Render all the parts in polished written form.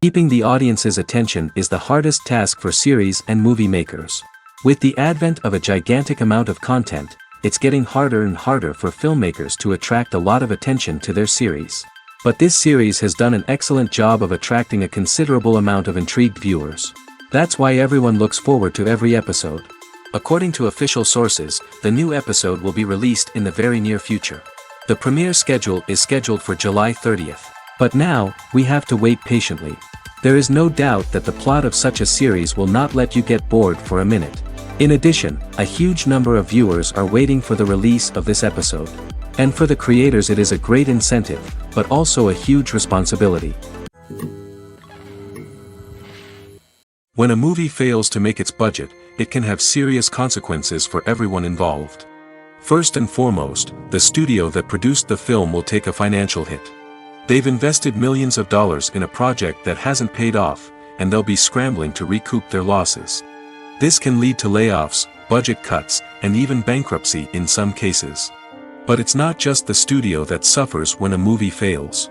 Keeping the audience's attention is the hardest task for series and movie makers. With the advent of a gigantic amount of content, it's getting harder and harder for filmmakers to attract a lot of attention to their series. But this series has done an excellent job of attracting a considerable amount of intrigued viewers. That's why everyone looks forward to every episode. According to official sources, the new episode will be released in the very near future. The premiere schedule is scheduled for July 30th. But now, we have to wait patiently. There is no doubt that the plot of such a series will not let you get bored for a minute. In addition, a huge number of viewers are waiting for the release of this episode. And for the creators it is a great incentive, but also a huge responsibility. When a movie fails to make its budget, it can have serious consequences for everyone involved. First and foremost, the studio that produced the film will take a financial hit. They've invested millions of dollars in a project that hasn't paid off, and they'll be scrambling to recoup their losses. This can lead to layoffs, budget cuts, and even bankruptcy in some cases. But it's not just the studio that suffers when a movie fails.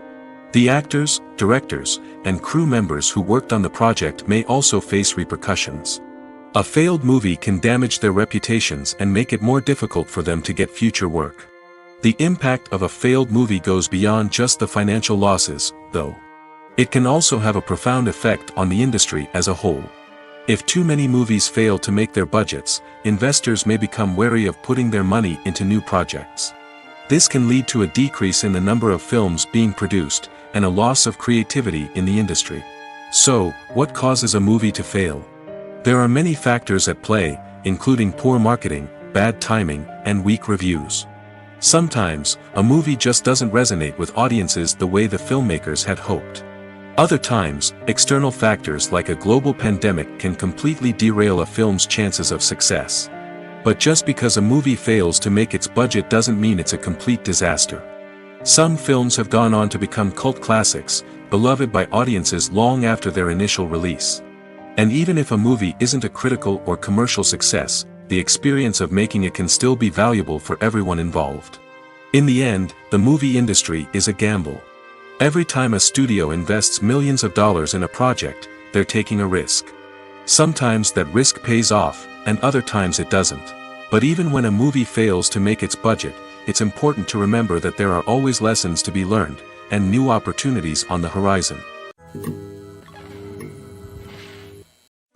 The actors, directors, and crew members who worked on the project may also face repercussions. A failed movie can damage their reputations and make it more difficult for them to get future work. The impact of a failed movie goes beyond just the financial losses, though. It can also have a profound effect on the industry as a whole. If too many movies fail to make their budgets, investors may become wary of putting their money into new projects. This can lead to a decrease in the number of films being produced, and a loss of creativity in the industry. So, what causes a movie to fail? There are many factors at play, including poor marketing, bad timing, and weak reviews. Sometimes, a movie just doesn't resonate with audiences the way the filmmakers had hoped. Other times, external factors like a global pandemic can completely derail a film's chances of success. But just because a movie fails to make its budget doesn't mean it's a complete disaster. Some films have gone on to become cult classics, beloved by audiences long after their initial release. And even if a movie isn't a critical or commercial success, the experience of making it can still be valuable for everyone involved. In the end, the movie industry is a gamble. Every time a studio invests millions of dollars in a project, they're taking a risk. Sometimes that risk pays off, and other times it doesn't. But even when a movie fails to make its budget, it's important to remember that there are always lessons to be learned, and new opportunities on the horizon.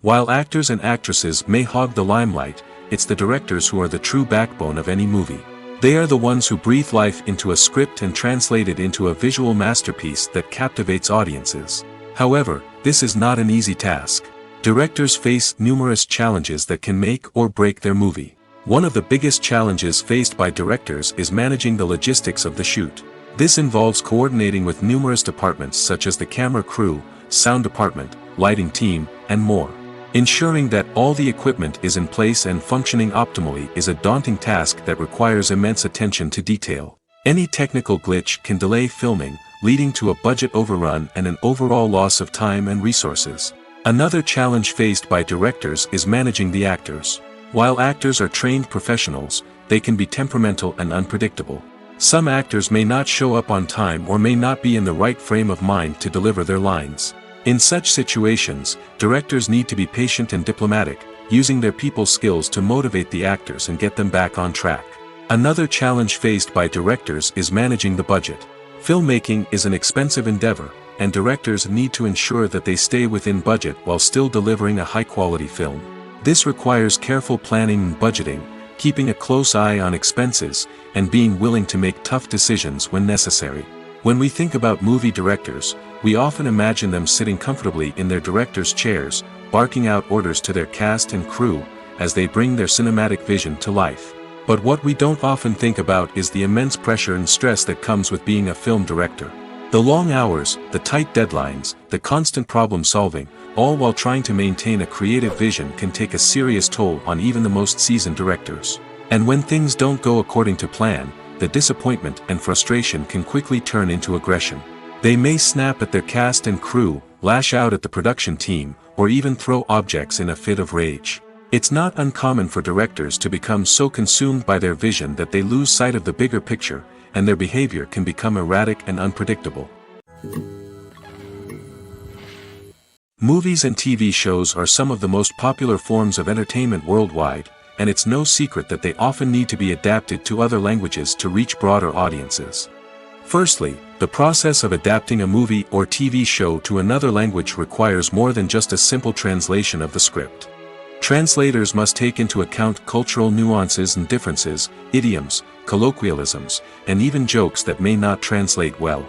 While actors and actresses may hog the limelight, it's the directors who are the true backbone of any movie. They are the ones who breathe life into a script and translate it into a visual masterpiece that captivates audiences. However, this is not an easy task. Directors face numerous challenges that can make or break their movie. One of the biggest challenges faced by directors is managing the logistics of the shoot. This involves coordinating with numerous departments such as the camera crew, sound department, lighting team, and more. Ensuring that all the equipment is in place and functioning optimally is a daunting task that requires immense attention to detail. Any technical glitch can delay filming, leading to a budget overrun and an overall loss of time and resources. Another challenge faced by directors is managing the actors. While actors are trained professionals, they can be temperamental and unpredictable. Some actors may not show up on time or may not be in the right frame of mind to deliver their lines. In such situations, directors need to be patient and diplomatic, using their people skills to motivate the actors and get them back on track. Another challenge faced by directors is managing the budget. Filmmaking is an expensive endeavor, and directors need to ensure that they stay within budget while still delivering a high-quality film. This requires careful planning and budgeting, keeping a close eye on expenses, and being willing to make tough decisions when necessary. When we think about movie directors, we often imagine them sitting comfortably in their director's chairs, barking out orders to their cast and crew, as they bring their cinematic vision to life. But what we don't often think about is the immense pressure and stress that comes with being a film director. The long hours, the tight deadlines, the constant problem solving, all while trying to maintain a creative vision can take a serious toll on even the most seasoned directors. And when things don't go according to plan, the disappointment and frustration can quickly turn into aggression. They may snap at their cast and crew, lash out at the production team, or even throw objects in a fit of rage. It's not uncommon for directors to become so consumed by their vision that they lose sight of the bigger picture, and their behavior can become erratic and unpredictable. Movies and TV shows are some of the most popular forms of entertainment worldwide, and it's no secret that they often need to be adapted to other languages to reach broader audiences. Firstly, the process of adapting a movie or TV show to another language requires more than just a simple translation of the script. Translators must take into account cultural nuances and differences, idioms, colloquialisms, and even jokes that may not translate well.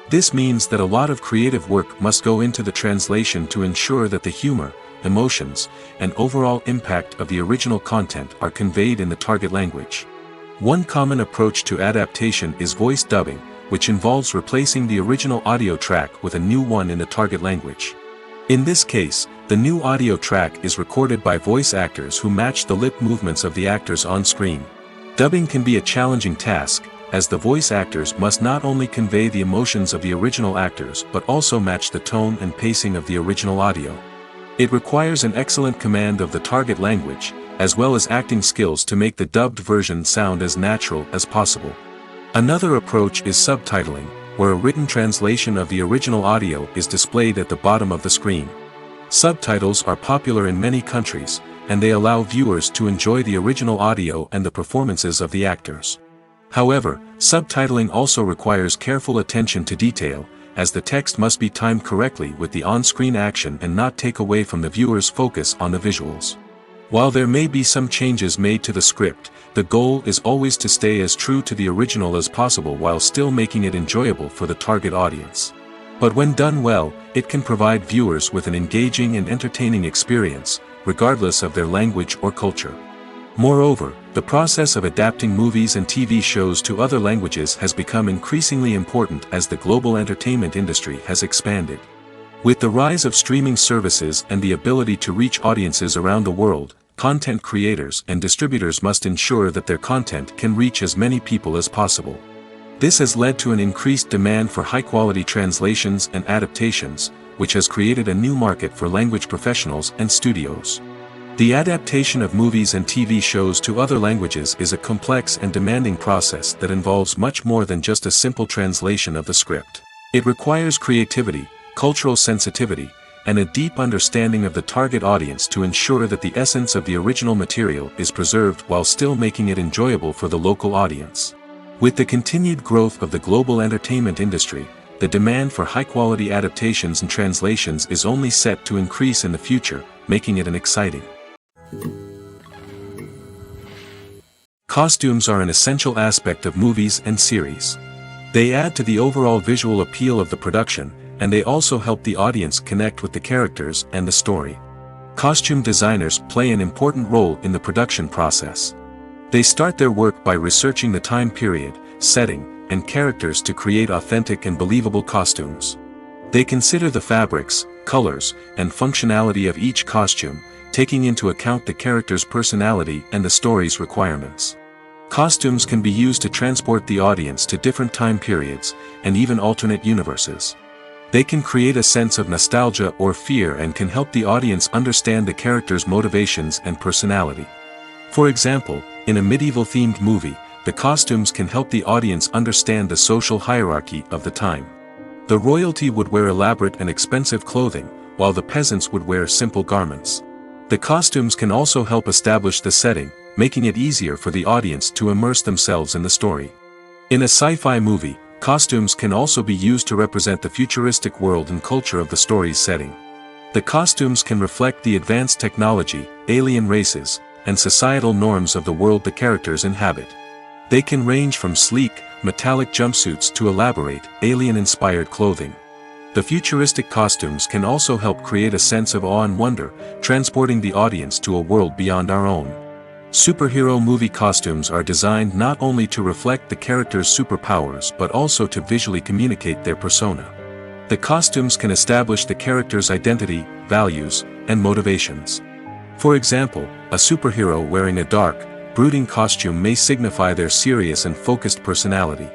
This means that a lot of creative work must go into the translation to ensure that the humor, emotions, and overall impact of the original content are conveyed in the target language. One common approach to adaptation is voice dubbing, which involves replacing the original audio track with a new one in the target language. In this case, the new audio track is recorded by voice actors who match the lip movements of the actors on screen. Dubbing can be a challenging task, as the voice actors must not only convey the emotions of the original actors but also match the tone and pacing of the original audio. It requires an excellent command of the target language, as well as acting skills to make the dubbed version sound as natural as possible. Another approach is subtitling, where a written translation of the original audio is displayed at the bottom of the screen. Subtitles are popular in many countries, and they allow viewers to enjoy the original audio and the performances of the actors. However, subtitling also requires careful attention to detail, as the text must be timed correctly with the on-screen action and not take away from the viewer's focus on the visuals. While there may be some changes made to the script, the goal is always to stay as true to the original as possible while still making it enjoyable for the target audience. But when done well, it can provide viewers with an engaging and entertaining experience, regardless of their language or culture. Moreover, the process of adapting movies and TV shows to other languages has become increasingly important as the global entertainment industry has expanded. With the rise of streaming services and the ability to reach audiences around the world, content creators and distributors must ensure that their content can reach as many people as possible. This has led to an increased demand for high-quality translations and adaptations, which has created a new market for language professionals and studios. The adaptation of movies and TV shows to other languages is a complex and demanding process that involves much more than just a simple translation of the script. It requires creativity, cultural sensitivity, and a deep understanding of the target audience to ensure that the essence of the original material is preserved while still making it enjoyable for the local audience. With the continued growth of the global entertainment industry, the demand for high-quality adaptations and translations is only set to increase in the future, making it exciting. Costumes are an essential aspect of movies and series. They add to the overall visual appeal of the production, and they also help the audience connect with the characters and the story. Costume designers play an important role in the production process. They start their work by researching the time period, setting, and characters to create authentic and believable costumes. They consider the fabrics, colors, and functionality of each costume, taking into account the character's personality and the story's requirements. Costumes can be used to transport the audience to different time periods, and even alternate universes. They can create a sense of nostalgia or fear and can help the audience understand the character's motivations and personality. For example, in a medieval-themed movie, the costumes can help the audience understand the social hierarchy of the time. The royalty would wear elaborate and expensive clothing, while the peasants would wear simple garments. The costumes can also help establish the setting, making it easier for the audience to immerse themselves in the story. In a sci-fi movie, costumes can also be used to represent the futuristic world and culture of the story's setting. The costumes can reflect the advanced technology, alien races, and societal norms of the world the characters inhabit. They can range from sleek, metallic jumpsuits to elaborate, alien-inspired clothing. The futuristic costumes can also help create a sense of awe and wonder, transporting the audience to a world beyond our own. Superhero movie costumes are designed not only to reflect the character's superpowers but also to visually communicate their persona. The costumes can establish the character's identity, values, and motivations. For example, a superhero wearing a dark, brooding costume may signify their serious and focused personality.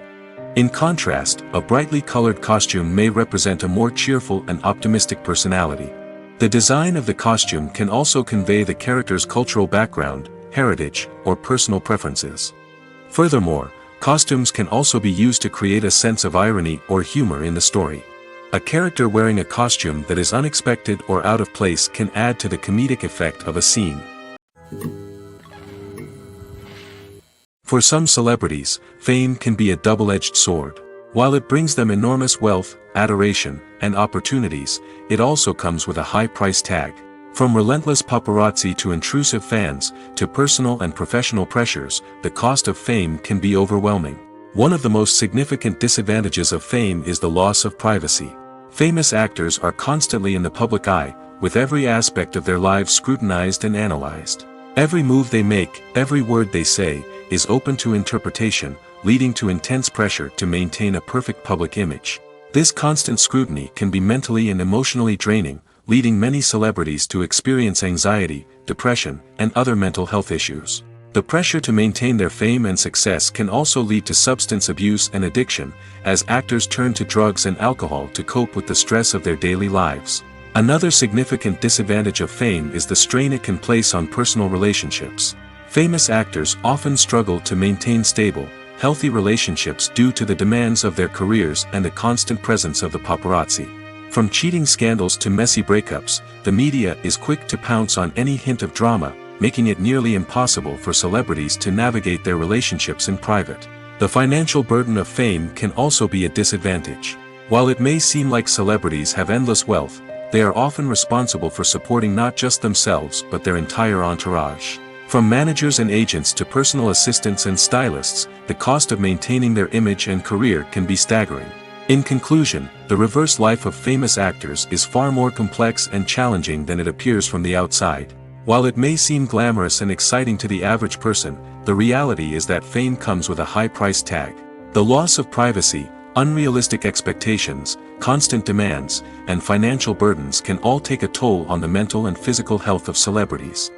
In contrast, a brightly colored costume may represent a more cheerful and optimistic personality. The design of the costume can also convey the character's cultural background, heritage, or personal preferences. Furthermore, costumes can also be used to create a sense of irony or humor in the story. A character wearing a costume that is unexpected or out of place can add to the comedic effect of a scene. For some celebrities, fame can be a double-edged sword. While it brings them enormous wealth, adoration, and opportunities, it also comes with a high price tag. From relentless paparazzi to intrusive fans, to personal and professional pressures, the cost of fame can be overwhelming. One of the most significant disadvantages of fame is the loss of privacy. Famous actors are constantly in the public eye, with every aspect of their lives scrutinized and analyzed. Every move they make, every word they say, is open to interpretation, leading to intense pressure to maintain a perfect public image. This constant scrutiny can be mentally and emotionally draining, leading many celebrities to experience anxiety, depression, and other mental health issues. The pressure to maintain their fame and success can also lead to substance abuse and addiction, as actors turn to drugs and alcohol to cope with the stress of their daily lives. Another significant disadvantage of fame is the strain it can place on personal relationships. Famous actors often struggle to maintain stable, healthy relationships due to the demands of their careers and the constant presence of the paparazzi. From cheating scandals to messy breakups, the media is quick to pounce on any hint of drama, making it nearly impossible for celebrities to navigate their relationships in private. The financial burden of fame can also be a disadvantage. While it may seem like celebrities have endless wealth, they are often responsible for supporting not just themselves but their entire entourage. From managers and agents to personal assistants and stylists, the cost of maintaining their image and career can be staggering. In conclusion, the reverse life of famous actors is far more complex and challenging than it appears from the outside. While it may seem glamorous and exciting to the average person, the reality is that fame comes with a high price tag. The loss of privacy, unrealistic expectations, constant demands, and financial burdens can all take a toll on the mental and physical health of celebrities.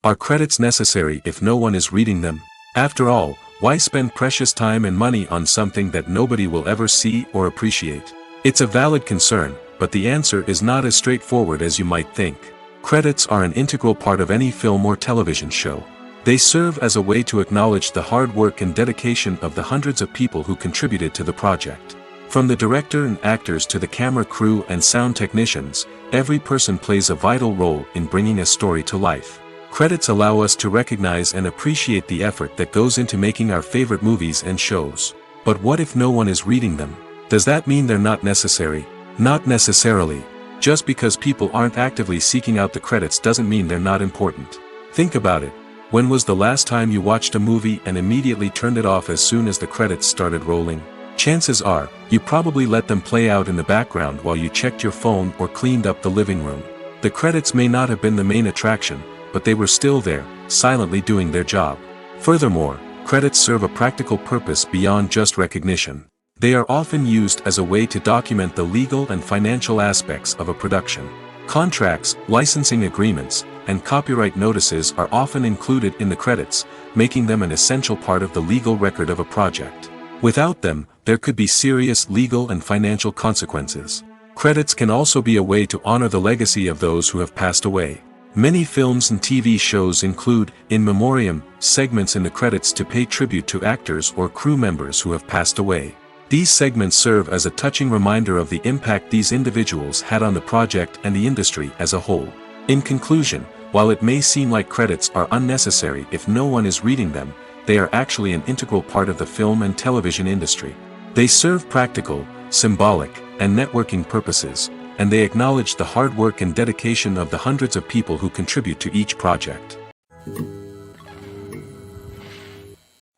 Are credits necessary if no one is reading them? After all, why spend precious time and money on something that nobody will ever see or appreciate? It's a valid concern, but the answer is not as straightforward as you might think. Credits are an integral part of any film or television show. They serve as a way to acknowledge the hard work and dedication of the hundreds of people who contributed to the project. From the director and actors to the camera crew and sound technicians, every person plays a vital role in bringing a story to life. Credits allow us to recognize and appreciate the effort that goes into making our favorite movies and shows. But what if no one is reading them? Does that mean they're not necessary? Not necessarily. Just because people aren't actively seeking out the credits doesn't mean they're not important. Think about it. When was the last time you watched a movie and immediately turned it off as soon as the credits started rolling? Chances are, you probably let them play out in the background while you checked your phone or cleaned up the living room. The credits may not have been the main attraction, but they were still there, silently doing their job. Furthermore, credits serve a practical purpose beyond just recognition. They are often used as a way to document the legal and financial aspects of a production. Contracts, licensing agreements, and copyright notices are often included in the credits, making them an essential part of the legal record of a project. Without them, there could be serious legal and financial consequences. Credits can also be a way to honor the legacy of those who have passed away. Many films and TV shows include, in memoriam, segments in the credits to pay tribute to actors or crew members who have passed away. These segments serve as a touching reminder of the impact these individuals had on the project and the industry as a whole. In conclusion, while it may seem like credits are unnecessary if no one is reading them, they are actually an integral part of the film and television industry. They serve practical, symbolic, and networking purposes, and they acknowledge the hard work and dedication of the hundreds of people who contribute to each project.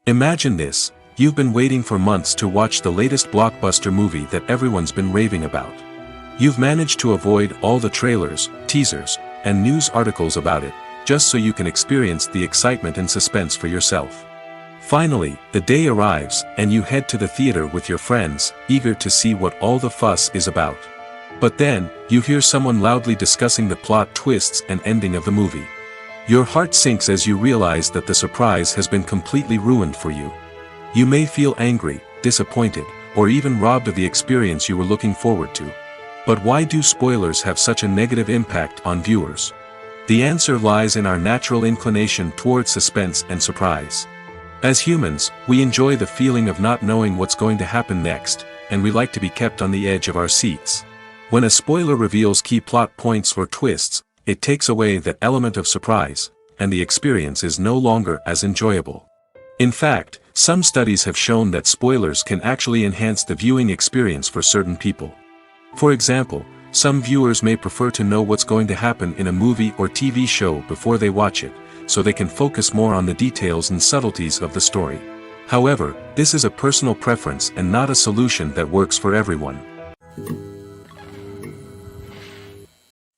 Imagine this. You've been waiting for months to watch the latest blockbuster movie that everyone's been raving about. You've managed to avoid all the trailers, teasers, and news articles about it, just so you can experience the excitement and suspense for yourself. Finally, the day arrives, and you head to the theater with your friends, eager to see what all the fuss is about. But then, you hear someone loudly discussing the plot twists and ending of the movie. Your heart sinks as you realize that the surprise has been completely ruined for you. You may feel angry, disappointed, or even robbed of the experience you were looking forward to. But why do spoilers have such a negative impact on viewers? The answer lies in our natural inclination towards suspense and surprise. As humans, we enjoy the feeling of not knowing what's going to happen next, and we like to be kept on the edge of our seats. When a spoiler reveals key plot points or twists, it takes away that element of surprise, and the experience is no longer as enjoyable. In fact, some studies have shown that spoilers can actually enhance the viewing experience for certain people. For example, some viewers may prefer to know what's going to happen in a movie or TV show before they watch it, so they can focus more on the details and subtleties of the story. However, this is a personal preference and not a solution that works for everyone.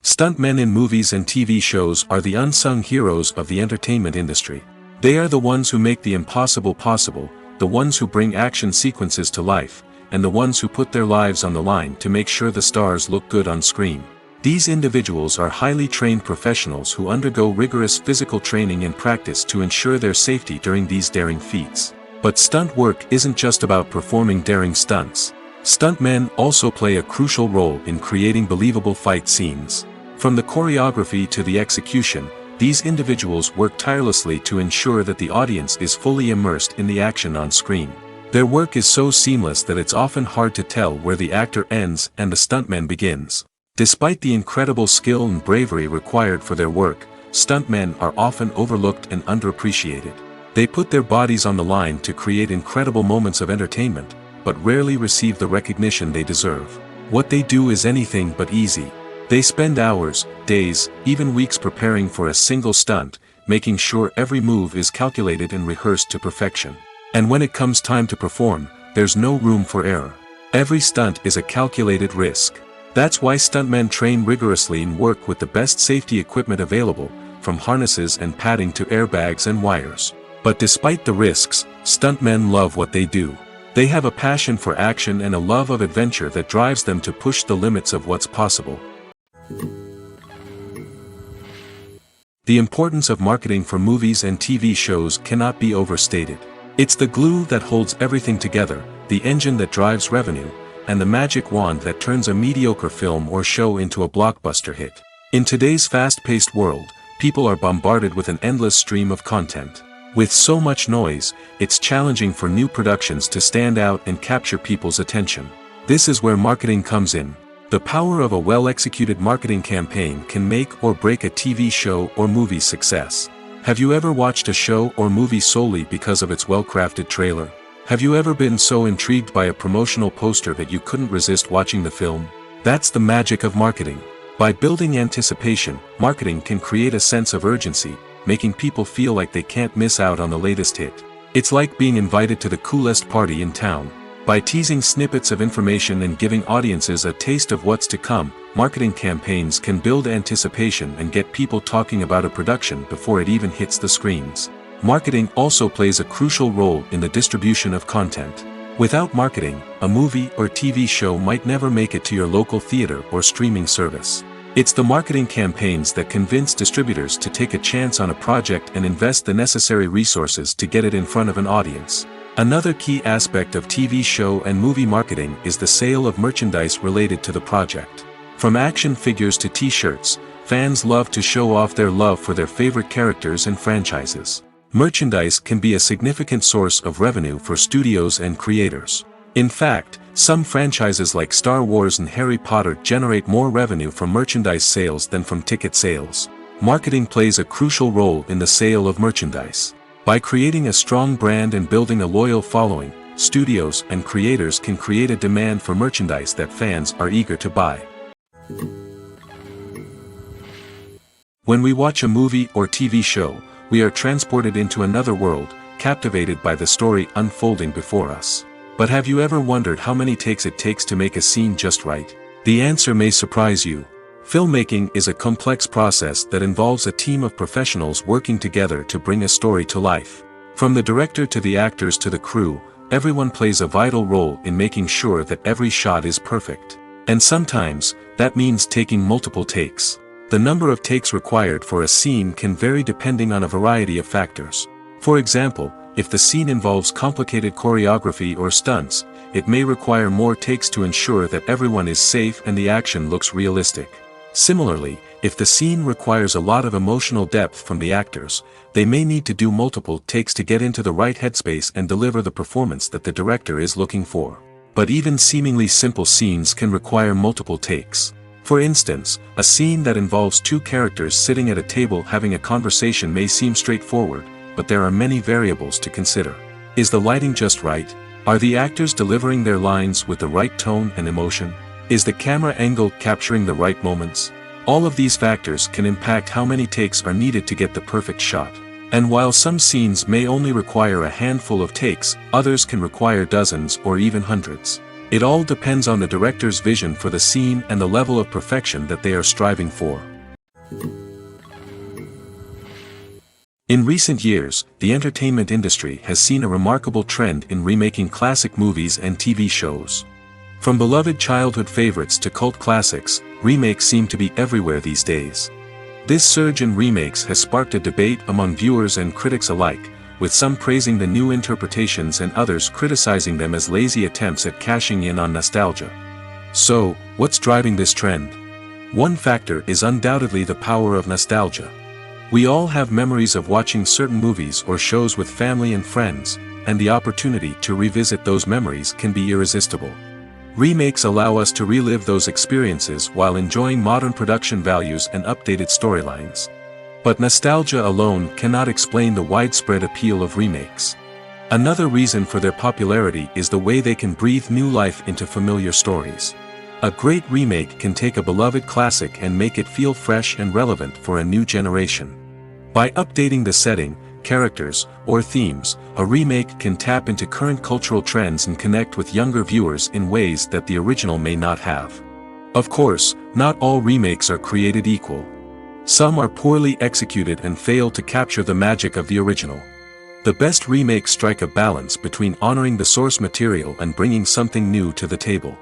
Stuntmen in movies and TV shows are the unsung heroes of the entertainment industry. They are the ones who make the impossible possible, the ones who bring action sequences to life, and the ones who put their lives on the line to make sure the stars look good on screen. These individuals are highly trained professionals who undergo rigorous physical training and practice to ensure their safety during these daring feats. But stunt work isn't just about performing daring stunts. Stuntmen also play a crucial role in creating believable fight scenes. From the choreography to the execution, these individuals work tirelessly to ensure that the audience is fully immersed in the action on screen. Their work is so seamless that it's often hard to tell where the actor ends and the stuntman begins. Despite the incredible skill and bravery required for their work, stuntmen are often overlooked and underappreciated. They put their bodies on the line to create incredible moments of entertainment, but rarely receive the recognition they deserve. What they do is anything but easy. They spend hours, days, even weeks preparing for a single stunt, making sure every move is calculated and rehearsed to perfection. And when it comes time to perform, there's no room for error. Every stunt is a calculated risk. That's why stuntmen train rigorously and work with the best safety equipment available, from harnesses and padding to airbags and wires. But despite the risks, stuntmen love what they do. They have a passion for action and a love of adventure that drives them to push the limits of what's possible. The importance of marketing for movies and TV shows cannot be overstated. It's the glue that holds everything together, the engine that drives revenue, and the magic wand that turns a mediocre film or show into a blockbuster hit. In today's fast-paced world, people are bombarded with an endless stream of content. With so much noise, it's challenging for new productions to stand out and capture people's attention. This is where marketing comes in. The power of a well-executed marketing campaign can make or break a TV show or movie's success. Have you ever watched a show or movie solely because of its well-crafted trailer? Have you ever been so intrigued by a promotional poster that you couldn't resist watching the film? That's the magic of marketing. By building anticipation, marketing can create a sense of urgency, making people feel like they can't miss out on the latest hit. It's like being invited to the coolest party in town. By teasing snippets of information and giving audiences a taste of what's to come, marketing campaigns can build anticipation and get people talking about a production before it even hits the screens. Marketing also plays a crucial role in the distribution of content. Without marketing, a movie or TV show might never make it to your local theater or streaming service. It's the marketing campaigns that convince distributors to take a chance on a project and invest the necessary resources to get it in front of an audience. Another key aspect of TV show and movie marketing is the sale of merchandise related to the project. From action figures to t-shirts, fans love to show off their love for their favorite characters and franchises. Merchandise can be a significant source of revenue for studios and creators. In fact, some franchises like Star Wars and Harry Potter generate more revenue from merchandise sales than from ticket sales. Marketing plays a crucial role in the sale of merchandise. By creating a strong brand and building a loyal following, studios and creators can create a demand for merchandise that fans are eager to buy. When we watch a movie or TV show, we are transported into another world, captivated by the story unfolding before us. But have you ever wondered how many takes it takes to make a scene just right? The answer may surprise you. Filmmaking is a complex process that involves a team of professionals working together to bring a story to life. From the director to the actors to the crew, everyone plays a vital role in making sure that every shot is perfect. And sometimes, that means taking multiple takes. The number of takes required for a scene can vary depending on a variety of factors. For example, if the scene involves complicated choreography or stunts, it may require more takes to ensure that everyone is safe and the action looks realistic. Similarly, If the scene requires a lot of emotional depth from the actors, they may need to do multiple takes to get into the right headspace and deliver the performance that the director is looking for. But even seemingly simple scenes can require multiple takes. For instance, a scene that involves two characters sitting at a table having a conversation may seem straightforward, but there are many variables to consider. Is the lighting just right? Are the actors delivering their lines with the right tone and emotion? Is the camera angle capturing the right moments? All of these factors can impact how many takes are needed to get the perfect shot. And while some scenes may only require a handful of takes, others can require dozens or even hundreds. It all depends on the director's vision for the scene and the level of perfection that they are striving for. In recent years, the entertainment industry has seen a remarkable trend in remaking classic movies and TV shows. From beloved childhood favorites to cult classics, remakes seem to be everywhere these days. This surge in remakes has sparked a debate among viewers and critics alike, with some praising the new interpretations and others criticizing them as lazy attempts at cashing in on nostalgia. So, what's driving this trend? One factor is undoubtedly the power of nostalgia. We all have memories of watching certain movies or shows with family and friends, and the opportunity to revisit those memories can be irresistible. Remakes allow us to relive those experiences while enjoying modern production values and updated storylines. But nostalgia alone cannot explain the widespread appeal of remakes. Another reason for their popularity is the way they can breathe new life into familiar stories. A great remake can take a beloved classic and make it feel fresh and relevant for a new generation. By updating the setting, characters, or themes, a remake can tap into current cultural trends and connect with younger viewers in ways that the original may not have. Of course, not all remakes are created equal. Some are poorly executed and fail to capture the magic of the original. The best remakes strike a balance between honoring the source material and bringing something new to the table.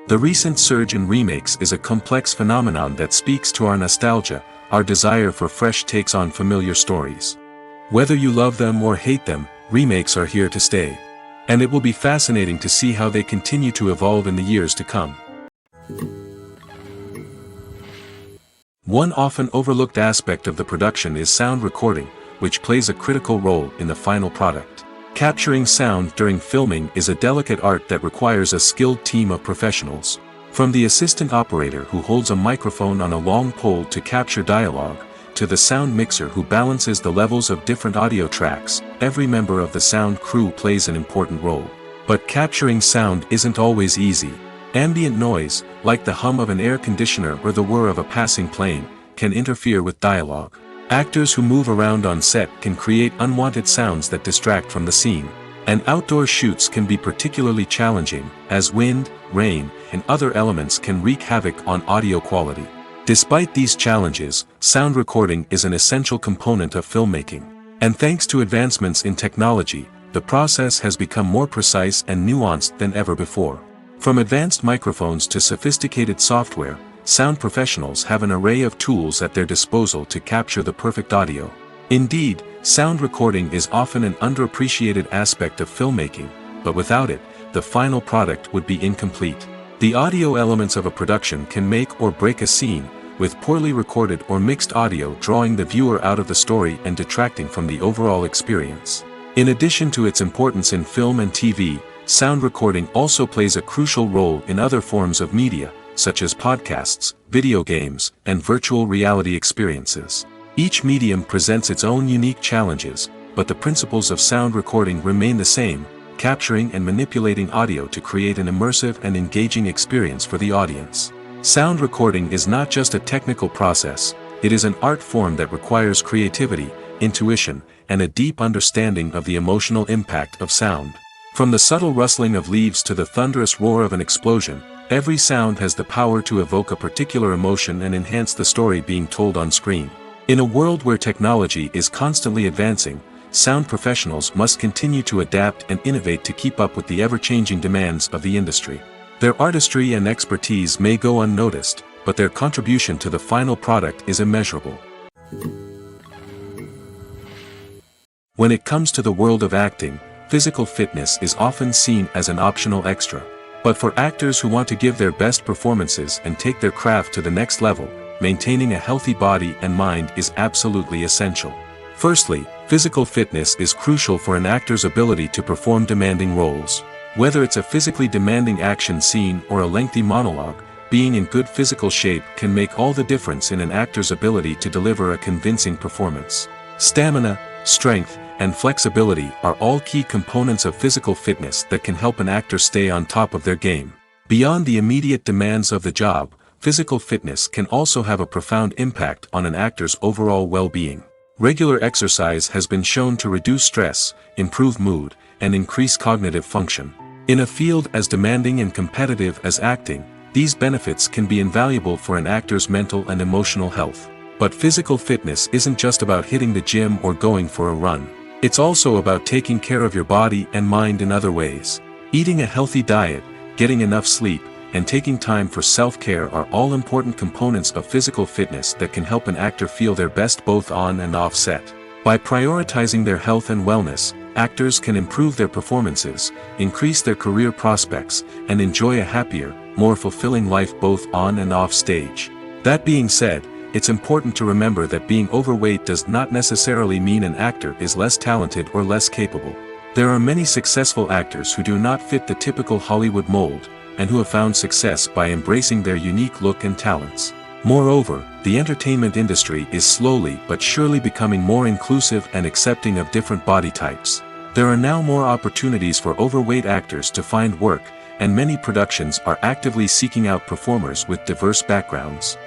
The recent surge in remakes is a complex phenomenon that speaks to our nostalgia, our desire for fresh takes on familiar stories. Whether you love them or hate them, remakes are here to stay. And it will be fascinating to see how they continue to evolve in the years to come. One often overlooked aspect of the production is sound recording, which plays a critical role in the final product. Capturing sound during filming is a delicate art that requires a skilled team of professionals. From the assistant operator who holds a microphone on a long pole to capture dialogue, to the sound mixer who balances the levels of different audio tracks, every member of the sound crew plays an important role. But capturing sound isn't always easy. Ambient noise, like the hum of an air conditioner or the whir of a passing plane, can interfere with dialogue. Actors who move around on set can create unwanted sounds that distract from the scene. And outdoor shoots can be particularly challenging, as wind, rain, and other elements can wreak havoc on audio quality. Despite these challenges, sound recording is an essential component of filmmaking. And thanks to advancements in technology, the process has become more precise and nuanced than ever before. From advanced microphones to sophisticated software, sound professionals have an array of tools at their disposal to capture the perfect audio. Indeed, sound recording is often an underappreciated aspect of filmmaking, but without it, the final product would be incomplete. The audio elements of a production can make or break a scene, with poorly recorded or mixed audio drawing the viewer out of the story and detracting from the overall experience. In addition to its importance in film and TV, sound recording also plays a crucial role in other forms of media, such as podcasts, video games, and virtual reality experiences. Each medium presents its own unique challenges, but the principles of sound recording remain the same, capturing and manipulating audio to create an immersive and engaging experience for the audience. Sound recording is not just a technical process, it is an art form that requires creativity, intuition, and a deep understanding of the emotional impact of sound. From the subtle rustling of leaves to the thunderous roar of an explosion, every sound has the power to evoke a particular emotion and enhance the story being told on screen. In a world where technology is constantly advancing, sound professionals must continue to adapt and innovate to keep up with the ever-changing demands of the industry. Their artistry and expertise may go unnoticed, but their contribution to the final product is immeasurable. When it comes to the world of acting, physical fitness is often seen as an optional extra. But for actors who want to give their best performances and take their craft to the next level, maintaining a healthy body and mind is absolutely essential. Firstly, physical fitness is crucial for an actor's ability to perform demanding roles. Whether it's a physically demanding action scene or a lengthy monologue, being in good physical shape can make all the difference in an actor's ability to deliver a convincing performance. Stamina, strength, and flexibility are all key components of physical fitness that can help an actor stay on top of their game. Beyond the immediate demands of the job, physical fitness can also have a profound impact on an actor's overall well-being. Regular exercise has been shown to reduce stress, improve mood, and increase cognitive function. In a field as demanding and competitive as acting, these benefits can be invaluable for an actor's mental and emotional health. But physical fitness isn't just about hitting the gym or going for a run. It's also about taking care of your body and mind in other ways. Eating a healthy diet, getting enough sleep, and taking time for self-care are all important components of physical fitness that can help an actor feel their best both on and off set. By prioritizing their health and wellness, actors can improve their performances, increase their career prospects, and enjoy a happier, more fulfilling life both on and off stage. That being said, it's important to remember that being overweight does not necessarily mean an actor is less talented or less capable. There are many successful actors who do not fit the typical Hollywood mold, and who have found success by embracing their unique look and talents. Moreover, the entertainment industry is slowly but surely becoming more inclusive and accepting of different body types. There are now more opportunities for overweight actors to find work, and many productions are actively seeking out performers with diverse backgrounds.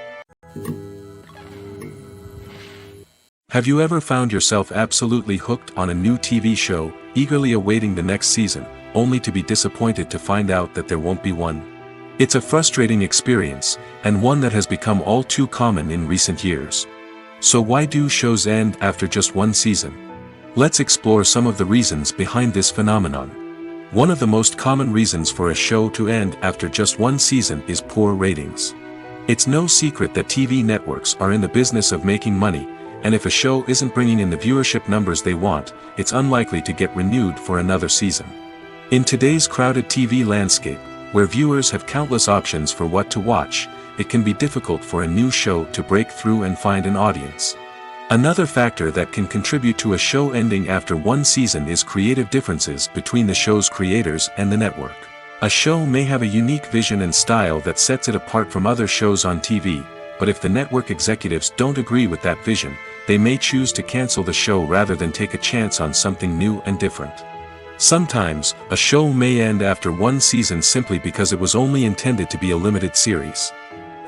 Have you ever found yourself absolutely hooked on a new TV show, eagerly awaiting the next season, only to be disappointed to find out that there won't be one? It's a frustrating experience, and one that has become all too common in recent years. So why do shows end after just one season? Let's explore some of the reasons behind this phenomenon. One of the most common reasons for a show to end after just one season is poor ratings. It's no secret that TV networks are in the business of making money, and if a show isn't bringing in the viewership numbers they want, it's unlikely to get renewed for another season. In today's crowded TV landscape, where viewers have countless options for what to watch, it can be difficult for a new show to break through and find an audience. Another factor that can contribute to a show ending after one season is creative differences between the show's creators and the network. A show may have a unique vision and style that sets it apart from other shows on TV, but if the network executives don't agree with that vision, they may choose to cancel the show rather than take a chance on something new and different. Sometimes, a show may end after one season simply because it was only intended to be a limited series.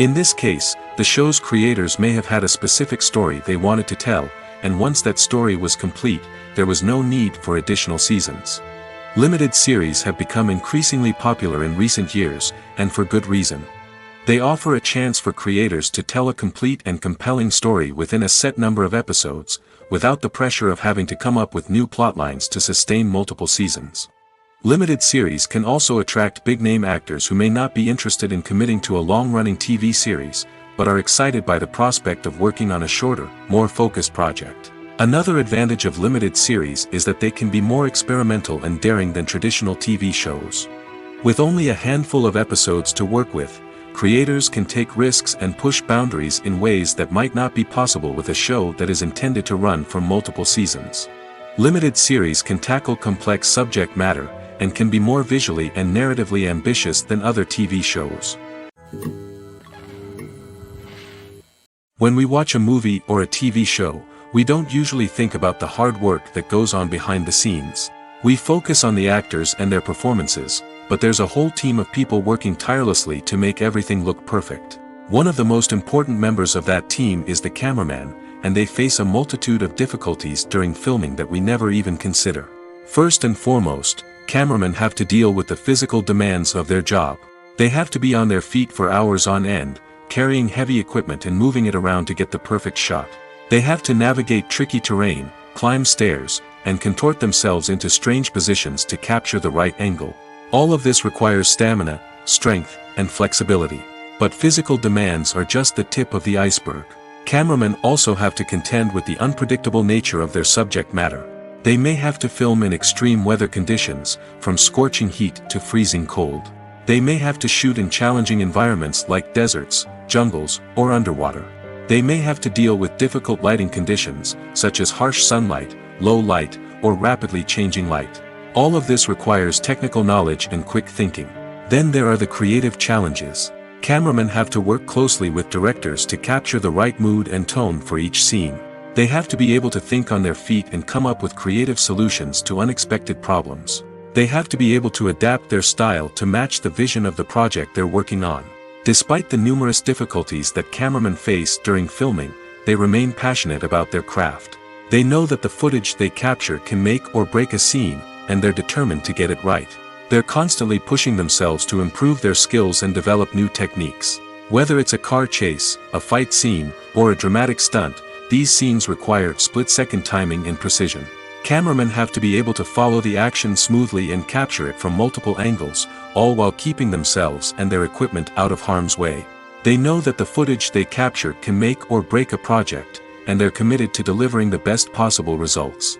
In this case, the show's creators may have had a specific story they wanted to tell, and once that story was complete, there was no need for additional seasons. Limited series have become increasingly popular in recent years, and for good reason. They offer a chance for creators to tell a complete and compelling story within a set number of episodes, without the pressure of having to come up with new plotlines to sustain multiple seasons. Limited series can also attract big-name actors who may not be interested in committing to a long-running TV series, but are excited by the prospect of working on a shorter, more focused project. Another advantage of limited series is that they can be more experimental and daring than traditional TV shows. With only a handful of episodes to work with, creators can take risks and push boundaries in ways that might not be possible with a show that is intended to run for multiple seasons. Limited series can tackle complex subject matter, and can be more visually and narratively ambitious than other TV shows. When we watch a movie or a TV show, we don't usually think about the hard work that goes on behind the scenes. We focus on the actors and their performances, but there's a whole team of people working tirelessly to make everything look perfect. One of the most important members of that team is the cameraman, and they face a multitude of difficulties during filming that we never even consider. First and foremost, cameramen have to deal with the physical demands of their job. They have to be on their feet for hours on end, carrying heavy equipment and moving it around to get the perfect shot. They have to navigate tricky terrain, climb stairs, and contort themselves into strange positions to capture the right angle. All of this requires stamina, strength, and flexibility. But physical demands are just the tip of the iceberg. Cameramen also have to contend with the unpredictable nature of their subject matter. They may have to film in extreme weather conditions, from scorching heat to freezing cold. They may have to shoot in challenging environments like deserts, jungles, or underwater. They may have to deal with difficult lighting conditions, such as harsh sunlight, low light, or rapidly changing light. All of this requires technical knowledge and quick thinking. Then there are the creative challenges. Cameramen have to work closely with directors to capture the right mood and tone for each scene. They have to be able to think on their feet and come up with creative solutions to unexpected problems. They have to be able to adapt their style to match the vision of the project they're working on. Despite the numerous difficulties that cameramen face during filming, they remain passionate about their craft. They know that the footage they capture can make or break a scene, and they're determined to get it right. They're constantly pushing themselves to improve their skills and develop new techniques. Whether it's a car chase, a fight scene, or a dramatic stunt, these scenes require split-second timing and precision. Cameramen have to be able to follow the action smoothly and capture it from multiple angles, all while keeping themselves and their equipment out of harm's way. They know that the footage they capture can make or break a project, and they're committed to delivering the best possible results.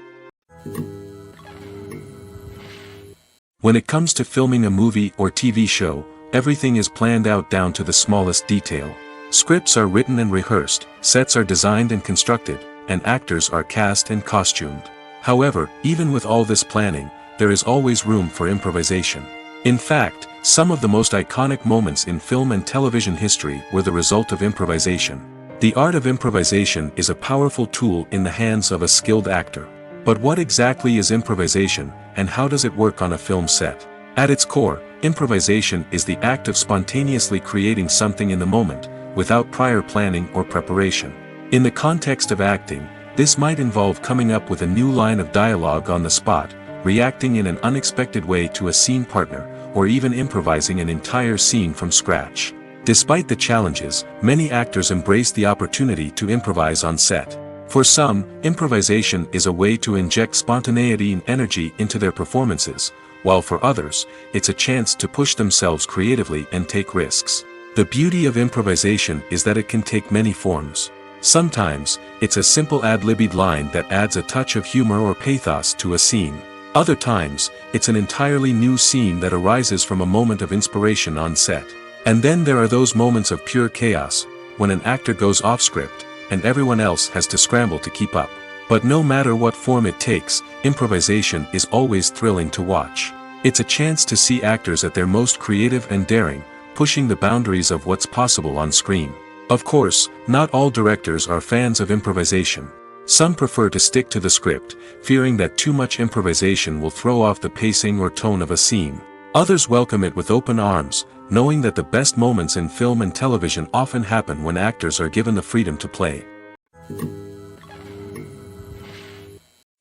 When it comes to filming a movie or TV show, everything is planned out down to the smallest detail. Scripts are written and rehearsed, sets are designed and constructed, and actors are cast and costumed. However, even with all this planning, there is always room for improvisation. In fact, some of the most iconic moments in film and television history were the result of improvisation. The art of improvisation is a powerful tool in the hands of a skilled actor. But what exactly is improvisation, and how does it work on a film set? At its core, improvisation is the act of spontaneously creating something in the moment, without prior planning or preparation. In the context of acting, this might involve coming up with a new line of dialogue on the spot, reacting in an unexpected way to a scene partner, or even improvising an entire scene from scratch. Despite the challenges, many actors embrace the opportunity to improvise on set. For some, improvisation is a way to inject spontaneity and energy into their performances, while for others, it's a chance to push themselves creatively and take risks. The beauty of improvisation is that it can take many forms. Sometimes, it's a simple ad-libbed line that adds a touch of humor or pathos to a scene. Other times, it's an entirely new scene that arises from a moment of inspiration on set. And then there are those moments of pure chaos, when an actor goes off script, and everyone else has to scramble to keep up. But no matter what form it takes, improvisation is always thrilling to watch. It's a chance to see actors at their most creative and daring, pushing the boundaries of what's possible on screen. Of course, not all directors are fans of improvisation. Some prefer to stick to the script, fearing that too much improvisation will throw off the pacing or tone of a scene. Others welcome it with open arms, knowing that the best moments in film and television often happen when actors are given the freedom to play.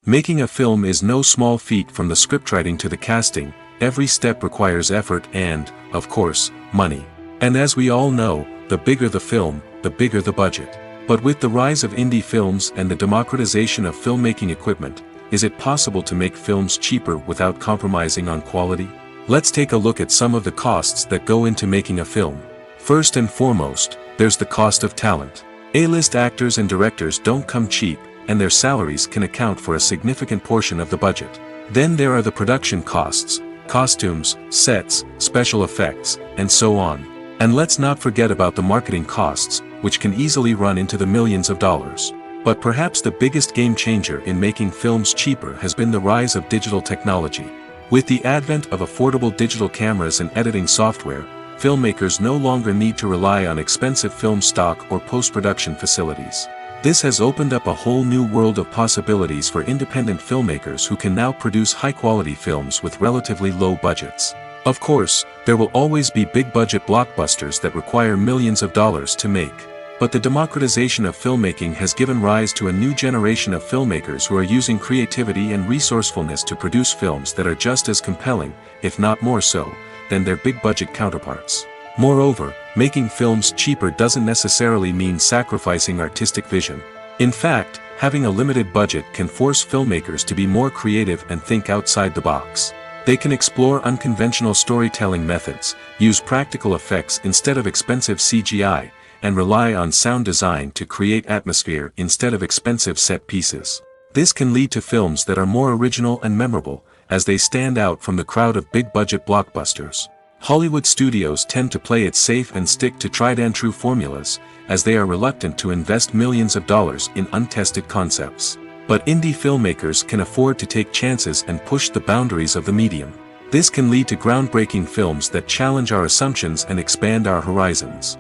Making a film is no small feat. From the scriptwriting to the casting, every step requires effort and, of course, money. And as we all know, the bigger the film, the bigger the budget. But with the rise of indie films and the democratization of filmmaking equipment, is it possible to make films cheaper without compromising on quality? Let's take a look at some of the costs that go into making a film. First and foremost, there's the cost of talent. A-list actors and directors don't come cheap, and their salaries can account for a significant portion of the budget. Then there are the production costs, costumes, sets, special effects, and so on. And let's not forget about the marketing costs, which can easily run into the millions of dollars. But perhaps the biggest game changer in making films cheaper has been the rise of digital technology. With the advent of affordable digital cameras and editing software, filmmakers no longer need to rely on expensive film stock or post-production facilities. This has opened up a whole new world of possibilities for independent filmmakers who can now produce high-quality films with relatively low budgets. Of course, there will always be big-budget blockbusters that require millions of dollars to make. But the democratization of filmmaking has given rise to a new generation of filmmakers who are using creativity and resourcefulness to produce films that are just as compelling, if not more so, than their big-budget counterparts. Moreover, making films cheaper doesn't necessarily mean sacrificing artistic vision. In fact, having a limited budget can force filmmakers to be more creative and think outside the box. They can explore unconventional storytelling methods, use practical effects instead of expensive CGI, and rely on sound design to create atmosphere instead of expensive set pieces. This can lead to films that are more original and memorable, as they stand out from the crowd of big-budget blockbusters. Hollywood studios tend to play it safe and stick to tried-and-true formulas, as they are reluctant to invest millions of dollars in untested concepts. But indie filmmakers can afford to take chances and push the boundaries of the medium. This can lead to groundbreaking films that challenge our assumptions and expand our horizons.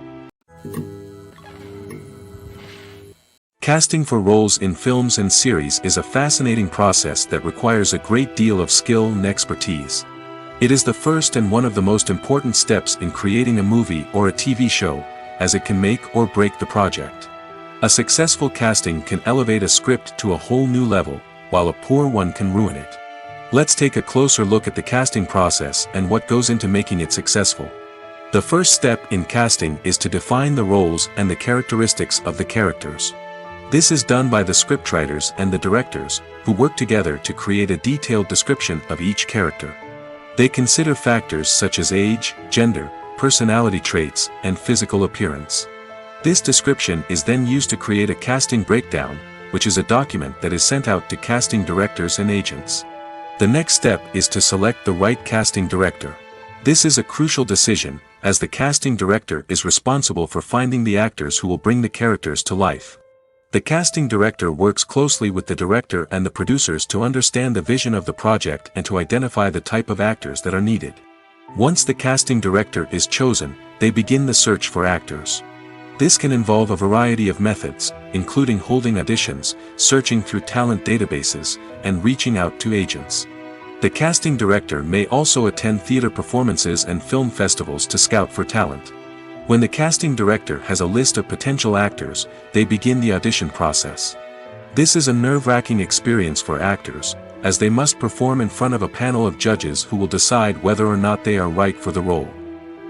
Casting for roles in films and series is a fascinating process that requires a great deal of skill and expertise. It is the first and one of the most important steps in creating a movie or a TV show, as it can make or break the project. A successful casting can elevate a script to a whole new level, while a poor one can ruin it. Let's take a closer look at the casting process and what goes into making it successful. The first step in casting is to define the roles and the characteristics of the characters. This is done by the scriptwriters and the directors, who work together to create a detailed description of each character. They consider factors such as age, gender, personality traits, and physical appearance. This description is then used to create a casting breakdown, which is a document that is sent out to casting directors and agents. The next step is to select the right casting director. This is a crucial decision, as the casting director is responsible for finding the actors who will bring the characters to life. The casting director works closely with the director and the producers to understand the vision of the project and to identify the type of actors that are needed. Once the casting director is chosen, they begin the search for actors. This can involve a variety of methods, including holding auditions, searching through talent databases, and reaching out to agents. The casting director may also attend theater performances and film festivals to scout for talent. When the casting director has a list of potential actors, they begin the audition process. This is a nerve-wracking experience for actors, as they must perform in front of a panel of judges who will decide whether or not they are right for the role.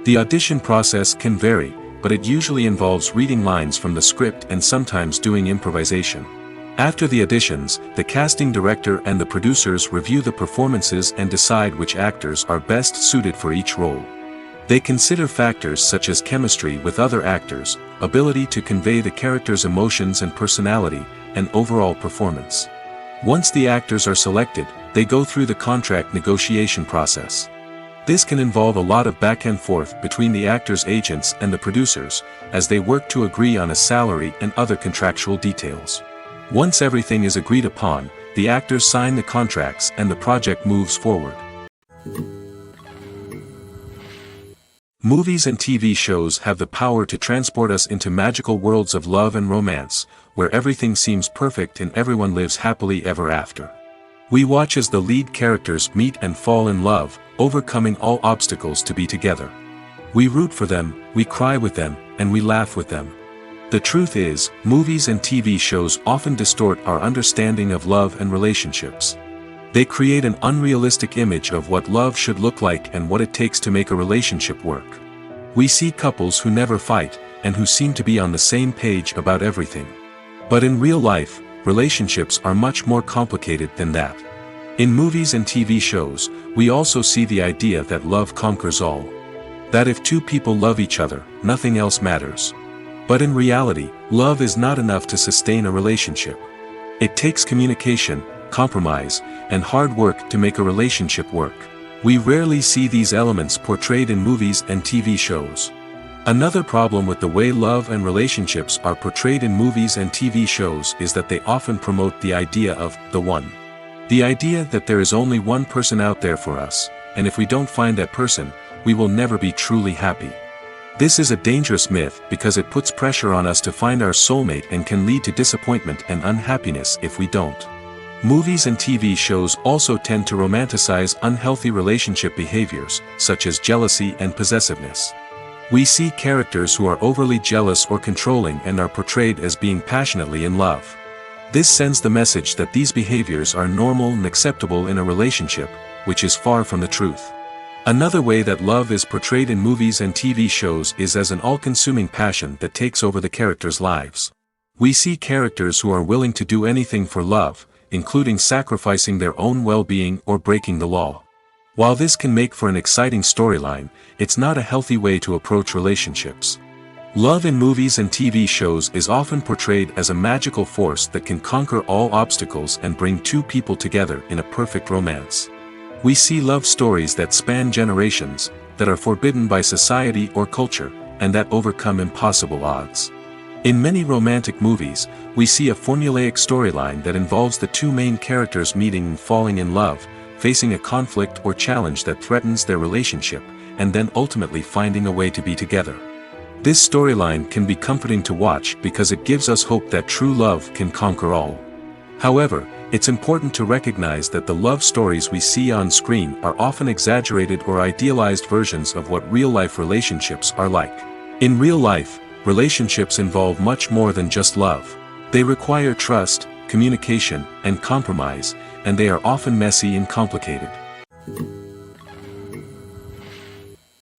The audition process can vary, but it usually involves reading lines from the script and sometimes doing improvisation. After the auditions, the casting director and the producers review the performances and decide which actors are best suited for each role. They consider factors such as chemistry with other actors, ability to convey the character's emotions and personality, and overall performance. Once the actors are selected, they go through the contract negotiation process. This can involve a lot of back and forth between the actors' agents and the producers, as they work to agree on a salary and other contractual details. Once everything is agreed upon, the actors sign the contracts and the project moves forward. Movies and TV shows have the power to transport us into magical worlds of love and romance, where everything seems perfect and everyone lives happily ever after. We watch as the lead characters meet and fall in love, overcoming all obstacles to be together. We root for them, we cry with them, and we laugh with them. The truth is, movies and TV shows often distort our understanding of love and relationships. They create an unrealistic image of what love should look like and what it takes to make a relationship work. We see couples who never fight, and who seem to be on the same page about everything. But in real life, relationships are much more complicated than that. In movies and TV shows, we also see the idea that love conquers all. That if two people love each other, nothing else matters. But in reality, love is not enough to sustain a relationship. It takes communication, compromise, and hard work to make a relationship work. We rarely see these elements portrayed in movies and TV shows. Another problem with the way love and relationships are portrayed in movies and TV shows is that they often promote the idea of the one. The idea that there is only one person out there for us, and if we don't find that person, we will never be truly happy. This is a dangerous myth because it puts pressure on us to find our soulmate and can lead to disappointment and unhappiness if we don't. Movies and TV shows also tend to romanticize unhealthy relationship behaviors, such as jealousy and possessiveness. We see characters who are overly jealous or controlling and are portrayed as being passionately in love. This sends the message that these behaviors are normal and acceptable in a relationship, which is far from the truth. Another way that love is portrayed in movies and TV shows is as an all-consuming passion that takes over the characters' lives. We see characters who are willing to do anything for love, including sacrificing their own well-being or breaking the law. While this can make for an exciting storyline, it's not a healthy way to approach relationships. Love in movies and TV shows is often portrayed as a magical force that can conquer all obstacles and bring two people together in a perfect romance. We see love stories that span generations, that are forbidden by society or culture, and that overcome impossible odds. In many romantic movies, we see a formulaic storyline that involves the two main characters meeting and falling in love, facing a conflict or challenge that threatens their relationship, and then ultimately finding a way to be together. This storyline can be comforting to watch because it gives us hope that true love can conquer all. However, it's important to recognize that the love stories we see on screen are often exaggerated or idealized versions of what real-life relationships are like. In real life, relationships involve much more than just love. They require trust, communication, and compromise, and they are often messy and complicated.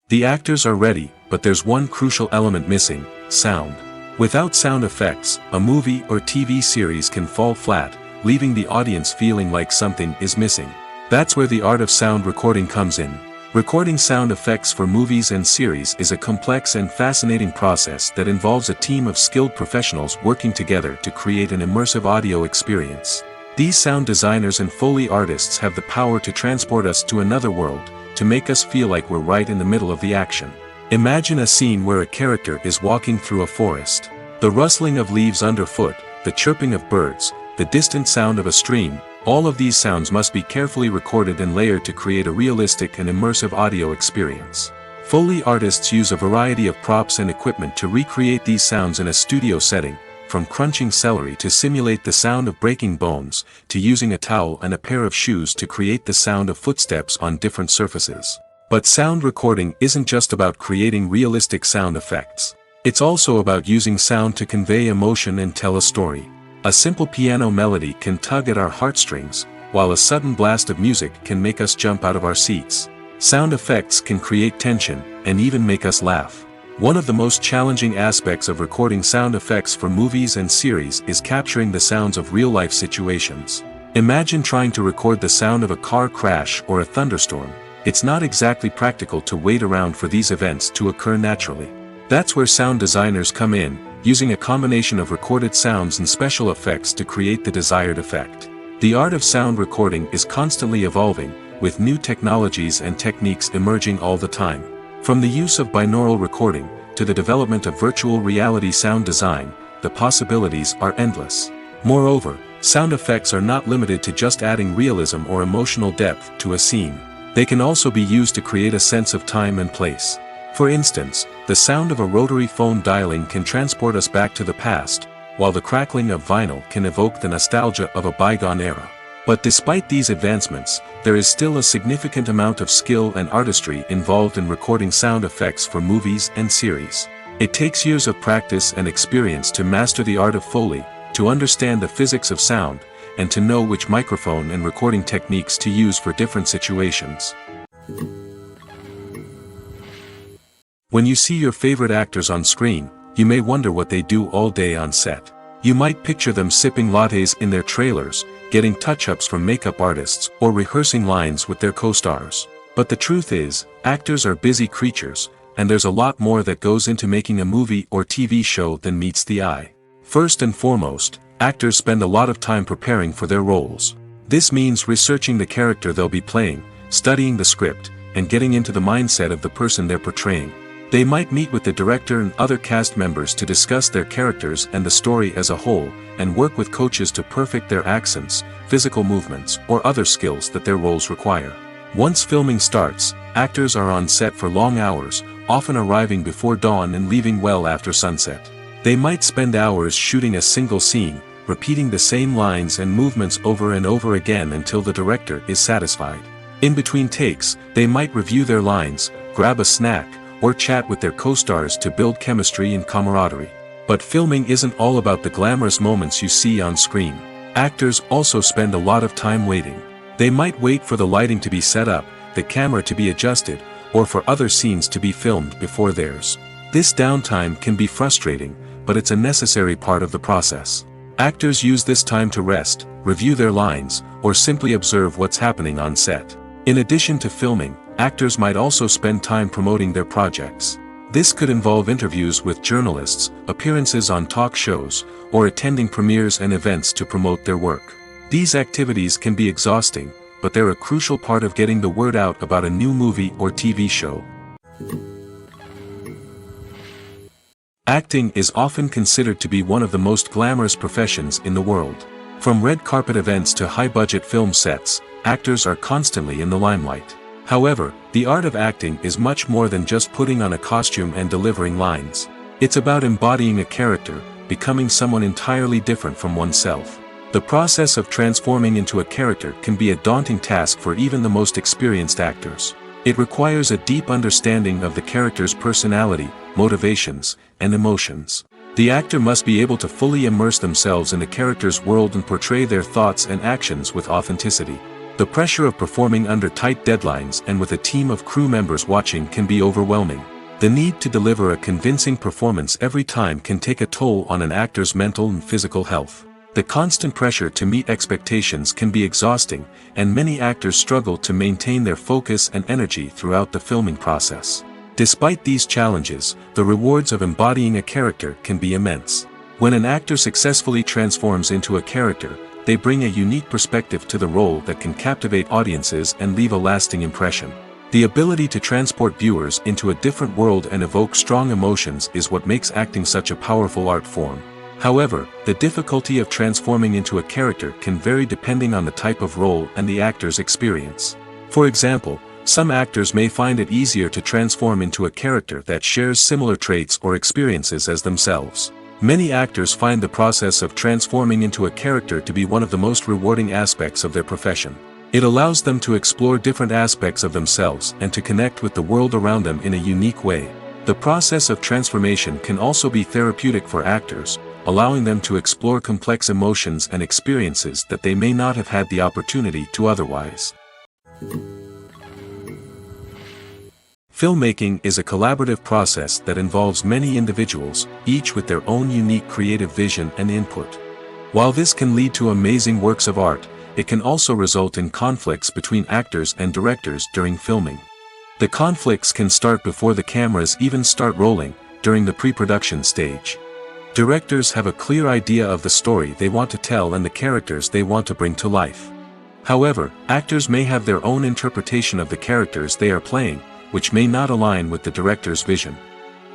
The actors are ready, but there's one crucial element missing: sound. Without sound effects, a movie or TV series can fall flat, leaving the audience feeling like something is missing. That's where the art of sound recording comes in. Recording sound effects for movies and series is a complex and fascinating process that involves a team of skilled professionals working together to create an immersive audio experience. These sound designers and Foley artists have the power to transport us to another world, to make us feel like we're right in the middle of the action. Imagine a scene where a character is walking through a forest. The rustling of leaves underfoot, the chirping of birds, the distant sound of a stream, all of these sounds must be carefully recorded and layered to create a realistic and immersive audio experience. Foley artists use a variety of props and equipment to recreate these sounds in a studio setting, from crunching celery to simulate the sound of breaking bones, to using a towel and a pair of shoes to create the sound of footsteps on different surfaces. But sound recording isn't just about creating realistic sound effects. It's also about using sound to convey emotion and tell a story. A simple piano melody can tug at our heartstrings, while a sudden blast of music can make us jump out of our seats. Sound effects can create tension, and even make us laugh. One of the most challenging aspects of recording sound effects for movies and series is capturing the sounds of real-life situations. Imagine trying to record the sound of a car crash or a thunderstorm. It's not exactly practical to wait around for these events to occur naturally. That's where sound designers come in, using a combination of recorded sounds and special effects to create the desired effect. The art of sound recording is constantly evolving, with new technologies and techniques emerging all the time. From the use of binaural recording, to the development of virtual reality sound design, the possibilities are endless. Moreover, sound effects are not limited to just adding realism or emotional depth to a scene. They can also be used to create a sense of time and place. For instance, the sound of a rotary phone dialing can transport us back to the past, while the crackling of vinyl can evoke the nostalgia of a bygone era. But despite these advancements, there is still a significant amount of skill and artistry involved in recording sound effects for movies and series. It takes years of practice and experience to master the art of Foley, to understand the physics of sound, and to know which microphone and recording techniques to use for different situations. When you see your favorite actors on screen, you may wonder what they do all day on set. You might picture them sipping lattes in their trailers, getting touch-ups from makeup artists, or rehearsing lines with their co-stars. But the truth is, actors are busy creatures, and there's a lot more that goes into making a movie or TV show than meets the eye. First and foremost, actors spend a lot of time preparing for their roles. This means researching the character they'll be playing, studying the script, and getting into the mindset of the person they're portraying. They might meet with the director and other cast members to discuss their characters and the story as a whole, and work with coaches to perfect their accents, physical movements, or other skills that their roles require. Once filming starts, actors are on set for long hours, often arriving before dawn and leaving well after sunset. They might spend hours shooting a single scene, repeating the same lines and movements over and over again until the director is satisfied. In between takes, they might review their lines, grab a snack, or chat with their co-stars to build chemistry and camaraderie. But filming isn't all about the glamorous moments you see on screen. Actors also spend a lot of time waiting. They might wait for the lighting to be set up, the camera to be adjusted, or for other scenes to be filmed before theirs. This downtime can be frustrating, but it's a necessary part of the process. Actors use this time to rest, review their lines, or simply observe what's happening on set. In addition to filming, actors might also spend time promoting their projects. This could involve interviews with journalists, appearances on talk shows, or attending premieres and events to promote their work. These activities can be exhausting, but they're a crucial part of getting the word out about a new movie or TV show. Acting is often considered to be one of the most glamorous professions in the world. From red carpet events to high-budget film sets, actors are constantly in the limelight. However, the art of acting is much more than just putting on a costume and delivering lines. It's about embodying a character, becoming someone entirely different from oneself. The process of transforming into a character can be a daunting task for even the most experienced actors. It requires a deep understanding of the character's personality, motivations, and emotions. The actor must be able to fully immerse themselves in the character's world and portray their thoughts and actions with authenticity. The pressure of performing under tight deadlines and with a team of crew members watching can be overwhelming. The need to deliver a convincing performance every time can take a toll on an actor's mental and physical health. The constant pressure to meet expectations can be exhausting, and many actors struggle to maintain their focus and energy throughout the filming process. Despite these challenges, the rewards of embodying a character can be immense. When an actor successfully transforms into a character, they bring a unique perspective to the role that can captivate audiences and leave a lasting impression. The ability to transport viewers into a different world and evoke strong emotions is what makes acting such a powerful art form. However, the difficulty of transforming into a character can vary depending on the type of role and the actor's experience. For example, some actors may find it easier to transform into a character that shares similar traits or experiences as themselves. Many actors find the process of transforming into a character to be one of the most rewarding aspects of their profession. It allows them to explore different aspects of themselves and to connect with the world around them in a unique way. The process of transformation can also be therapeutic for actors, allowing them to explore complex emotions and experiences that they may not have had the opportunity to otherwise. Filmmaking is a collaborative process that involves many individuals, each with their own unique creative vision and input. While this can lead to amazing works of art, it can also result in conflicts between actors and directors during filming. The conflicts can start before the cameras even start rolling, during the pre-production stage. Directors have a clear idea of the story they want to tell and the characters they want to bring to life. However, actors may have their own interpretation of the characters they are playing, which may not align with the director's vision.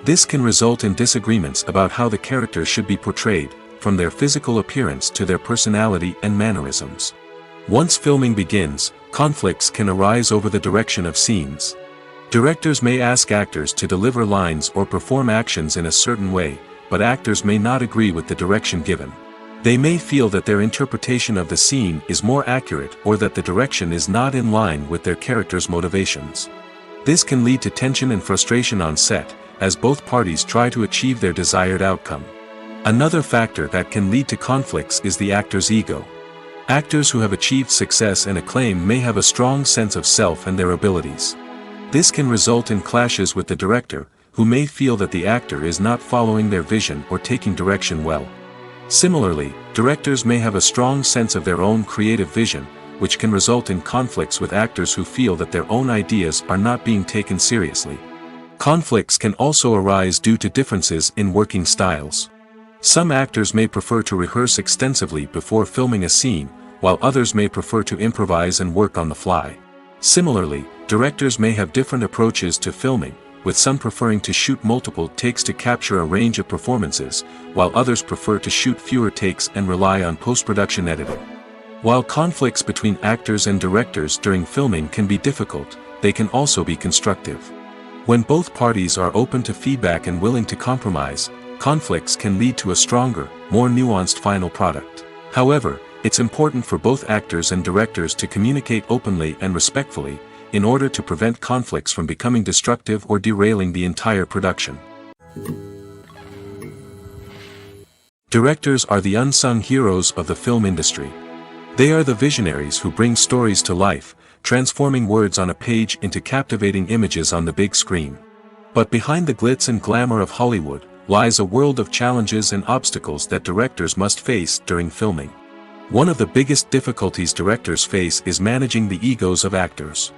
This can result in disagreements about how the characters should be portrayed, from their physical appearance to their personality and mannerisms. Once filming begins, conflicts can arise over the direction of scenes. Directors may ask actors to deliver lines or perform actions in a certain way, but actors may not agree with the direction given. They may feel that their interpretation of the scene is more accurate or that the direction is not in line with their character's motivations. This can lead to tension and frustration on set, as both parties try to achieve their desired outcome. Another factor that can lead to conflicts is the actor's ego. Actors who have achieved success and acclaim may have a strong sense of self and their abilities. This can result in clashes with the director, who may feel that the actor is not following their vision or taking direction well. Similarly, directors may have a strong sense of their own creative vision, which can result in conflicts with actors who feel that their own ideas are not being taken seriously. Conflicts can also arise due to differences in working styles. Some actors may prefer to rehearse extensively before filming a scene, while others may prefer to improvise and work on the fly. Similarly, directors may have different approaches to filming, with some preferring to shoot multiple takes to capture a range of performances, while others prefer to shoot fewer takes and rely on post-production editing. While conflicts between actors and directors during filming can be difficult, they can also be constructive. When both parties are open to feedback and willing to compromise, conflicts can lead to a stronger, more nuanced final product. However, it's important for both actors and directors to communicate openly and respectfully, in order to prevent conflicts from becoming destructive or derailing the entire production. Directors are the unsung heroes of the film industry. They are the visionaries who bring stories to life, transforming words on a page into captivating images on the big screen. But behind the glitz and glamour of Hollywood, lies a world of challenges and obstacles that directors must face during filming. One of the biggest difficulties directors face is managing the egos of actors.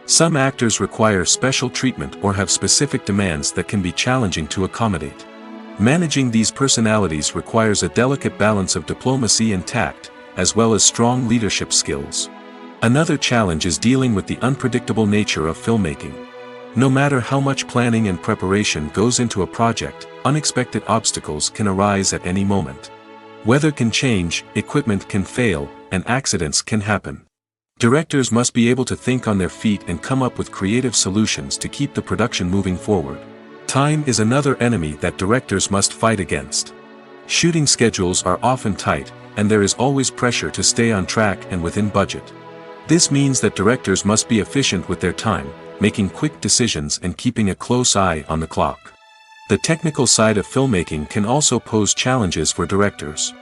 Some actors require special treatment or have specific demands that can be challenging to accommodate. Managing these personalities requires a delicate balance of diplomacy and tact, as well as strong leadership skills. Another challenge is dealing with the unpredictable nature of filmmaking. No matter how much planning and preparation goes into a project, unexpected obstacles can arise at any moment. Weather can change, equipment can fail, and accidents can happen. Directors must be able to think on their feet and come up with creative solutions to keep the production moving forward. Time is another enemy that directors must fight against. Shooting schedules are often tight, and there is always pressure to stay on track and within budget. This means that directors must be efficient with their time, making quick decisions and keeping a close eye on the clock. The technical side of filmmaking can also pose challenges for directors.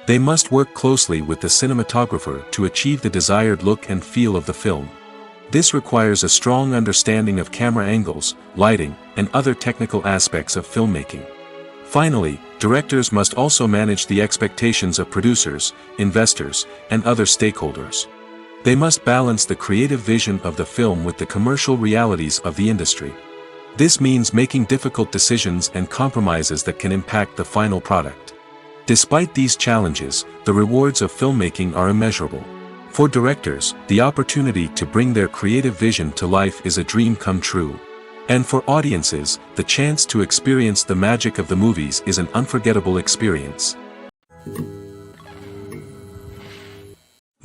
They must work closely with the cinematographer to achieve the desired look and feel of the film. This requires a strong understanding of camera angles, lighting, and other technical aspects of filmmaking. Finally, directors must also manage the expectations of producers, investors, and other stakeholders. They must balance the creative vision of the film with the commercial realities of the industry. This means making difficult decisions and compromises that can impact the final product. Despite these challenges, the rewards of filmmaking are immeasurable. For directors, the opportunity to bring their creative vision to life is a dream come true. And for audiences, the chance to experience the magic of the movies is an unforgettable experience.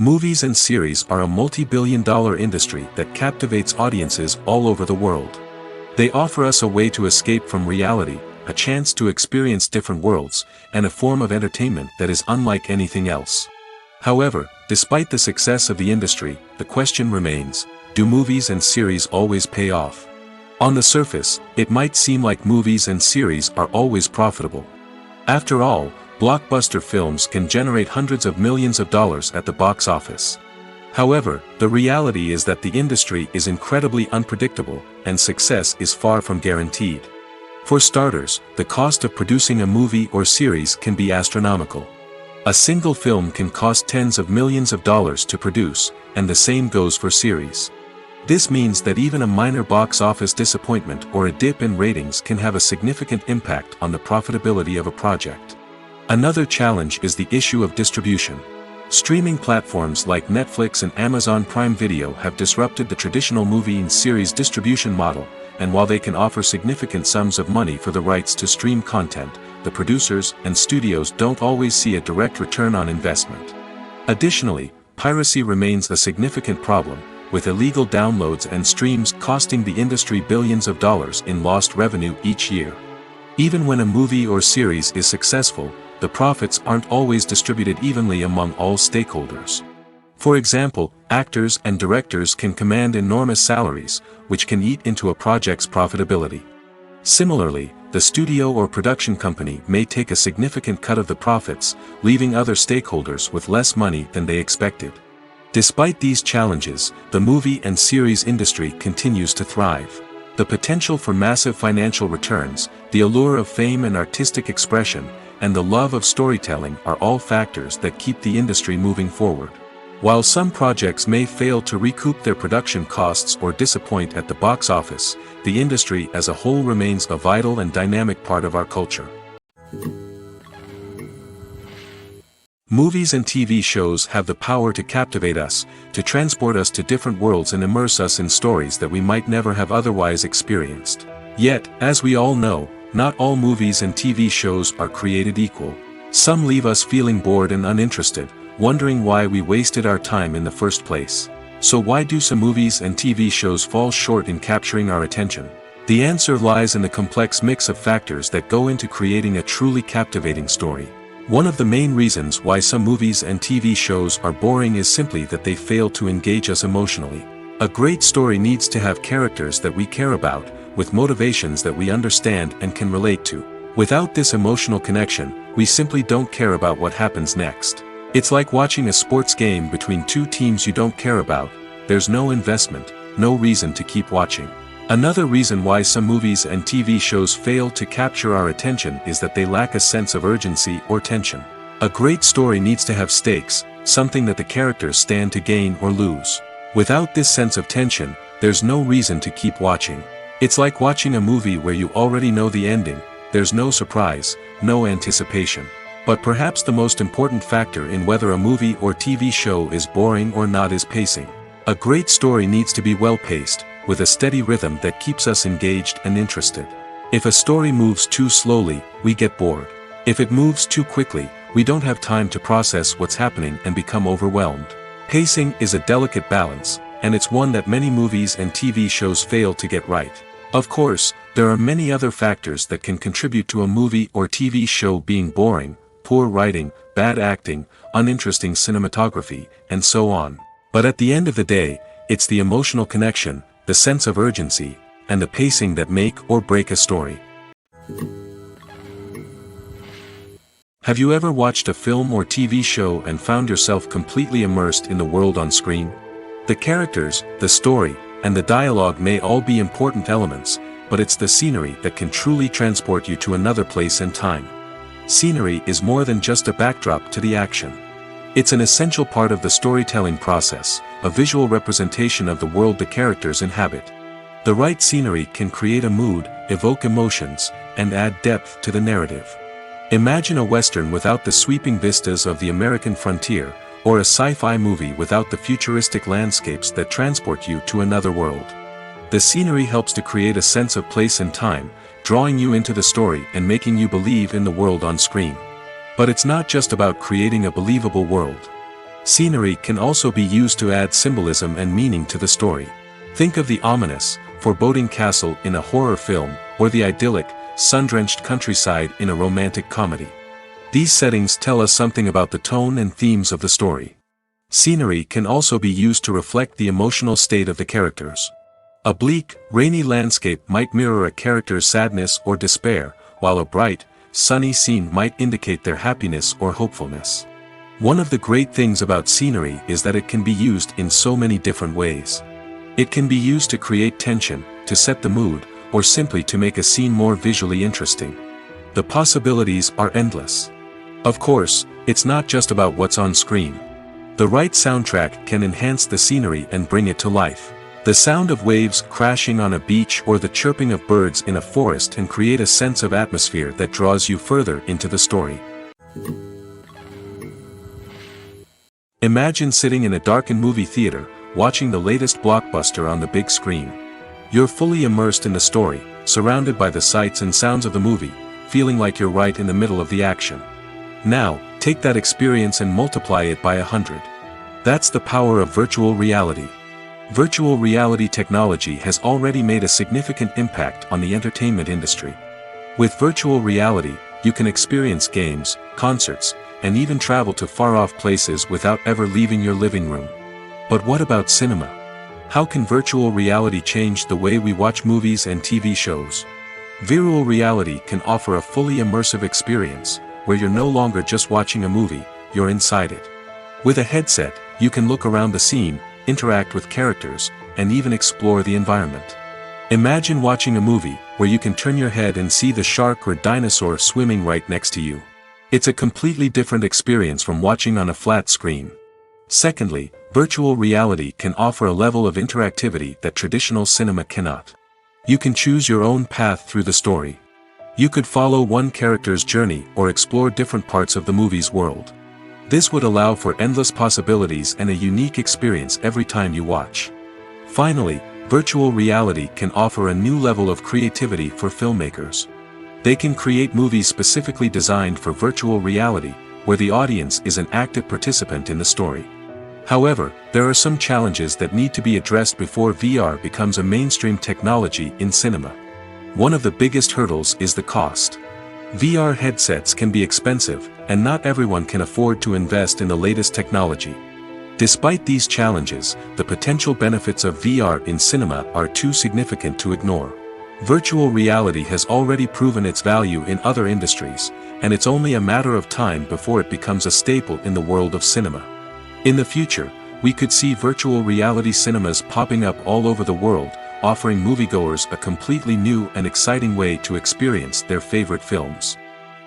Movies and series are a multi-billion-dollar industry that captivates audiences all over the world. They offer us a way to escape from reality, a chance to experience different worlds, and a form of entertainment that is unlike anything else. However, despite the success of the industry, the question remains, do movies and series always pay off? On the surface, it might seem like movies and series are always profitable. After all, blockbuster films can generate hundreds of millions of dollars at the box office. However, the reality is that the industry is incredibly unpredictable, and success is far from guaranteed. For starters, the cost of producing a movie or series can be astronomical. A single film can cost tens of millions of dollars to produce, and the same goes for series. This means that even a minor box office disappointment or a dip in ratings can have a significant impact on the profitability of a project. Another challenge is the issue of distribution. Streaming platforms like Netflix and Amazon Prime Video have disrupted the traditional movie and series distribution model, and while they can offer significant sums of money for the rights to stream content, the producers and studios don't always see a direct return on investment. Additionally, piracy remains a significant problem, with illegal downloads and streams costing the industry billions of dollars in lost revenue each year. Even when a movie or series is successful, the profits aren't always distributed evenly among all stakeholders. For example, actors and directors can command enormous salaries, which can eat into a project's profitability. Similarly, the studio or production company may take a significant cut of the profits, leaving other stakeholders with less money than they expected. Despite these challenges, the movie and series industry continues to thrive. The potential for massive financial returns, the allure of fame and artistic expression, and the love of storytelling are all factors that keep the industry moving forward. While some projects may fail to recoup their production costs or disappoint at the box office, the industry as a whole remains a vital and dynamic part of our culture. Movies and TV shows have the power to captivate us, to transport us to different worlds and immerse us in stories that we might never have otherwise experienced. Yet, as we all know, not all movies and TV shows are created equal. Some leave us feeling bored and uninterested, wondering why we wasted our time in the first place. So why do some movies and TV shows fall short in capturing our attention? The answer lies in the complex mix of factors that go into creating a truly captivating story. One of the main reasons why some movies and TV shows are boring is simply that they fail to engage us emotionally. A great story needs to have characters that we care about, with motivations that we understand and can relate to. Without this emotional connection, we simply don't care about what happens next. It's like watching a sports game between two teams you don't care about. There's no investment, no reason to keep watching. Another reason why some movies and TV shows fail to capture our attention is that they lack a sense of urgency or tension. A great story needs to have stakes, something that the characters stand to gain or lose. Without this sense of tension, there's no reason to keep watching. It's like watching a movie where you already know the ending. There's no surprise, no anticipation. But perhaps the most important factor in whether a movie or TV show is boring or not is pacing. A great story needs to be well-paced, with a steady rhythm that keeps us engaged and interested. If a story moves too slowly, we get bored. If it moves too quickly, we don't have time to process what's happening and become overwhelmed. Pacing is a delicate balance, and it's one that many movies and TV shows fail to get right. Of course, there are many other factors that can contribute to a movie or TV show being boring: poor writing, bad acting, uninteresting cinematography, and so on. But at the end of the day, it's the emotional connection, the sense of urgency, and the pacing that make or break a story. Have you ever watched a film or TV show and found yourself completely immersed in the world on screen? The characters, the story, and the dialogue may all be important elements, but it's the scenery that can truly transport you to another place and time. Scenery is more than just a backdrop to the action. It's an essential part of the storytelling process, a visual representation of the world the characters inhabit. The right scenery can create a mood, evoke emotions, and add depth to the narrative. Imagine a Western without the sweeping vistas of the American frontier, or a sci-fi movie without the futuristic landscapes that transport you to another world. The scenery helps to create a sense of place and time, drawing you into the story and making you believe in the world on screen. But it's not just about creating a believable world. Scenery can also be used to add symbolism and meaning to the story. Think of the ominous, foreboding castle in a horror film, or the idyllic, sun-drenched countryside in a romantic comedy. These settings tell us something about the tone and themes of the story. Scenery can also be used to reflect the emotional state of the characters. A bleak, rainy landscape might mirror a character's sadness or despair, while a bright, sunny scene might indicate their happiness or hopefulness. One of the great things about scenery is that it can be used in so many different ways. It can be used to create tension, to set the mood, or simply to make a scene more visually interesting. The possibilities are endless. Of course, it's not just about what's on screen. The right soundtrack can enhance the scenery and bring it to life. The sound of waves crashing on a beach or the chirping of birds in a forest can create a sense of atmosphere that draws you further into the story. Imagine sitting in a darkened movie theater, watching the latest blockbuster on the big screen. You're fully immersed in the story, surrounded by the sights and sounds of the movie, feeling like you're right in the middle of the action. Now, take that experience and multiply it by 100. That's the power of virtual reality. Virtual reality technology has already made a significant impact on the entertainment industry. With virtual reality, you can experience games, concerts, and even travel to far-off places without ever leaving your living room. But what about cinema? How can virtual reality change the way we watch movies and TV shows? Virtual reality can offer a fully immersive experience, where you're no longer just watching a movie, you're inside it. With a headset, you can look around the scene, interact with characters, and even explore the environment. Imagine watching a movie, where you can turn your head and see the shark or dinosaur swimming right next to you. It's a completely different experience from watching on a flat screen. Secondly, virtual reality can offer a level of interactivity that traditional cinema cannot. You can choose your own path through the story. You could follow one character's journey or explore different parts of the movie's world. This would allow for endless possibilities and a unique experience every time you watch. Finally, virtual reality can offer a new level of creativity for filmmakers. They can create movies specifically designed for virtual reality, where the audience is an active participant in the story. However, there are some challenges that need to be addressed before VR becomes a mainstream technology in cinema. One of the biggest hurdles is the cost. VR headsets can be expensive, and not everyone can afford to invest in the latest technology. Despite these challenges, the potential benefits of VR in cinema are too significant to ignore. Virtual reality has already proven its value in other industries, and it's only a matter of time before it becomes a staple in the world of cinema. In the future, we could see virtual reality cinemas popping up all over the world, offering moviegoers a completely new and exciting way to experience their favorite films.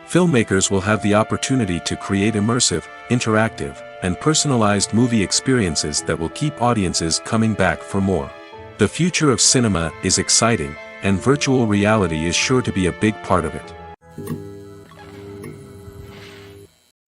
Filmmakers will have the opportunity to create immersive, interactive, and personalized movie experiences that will keep audiences coming back for more. The future of cinema is exciting, and virtual reality is sure to be a big part of it.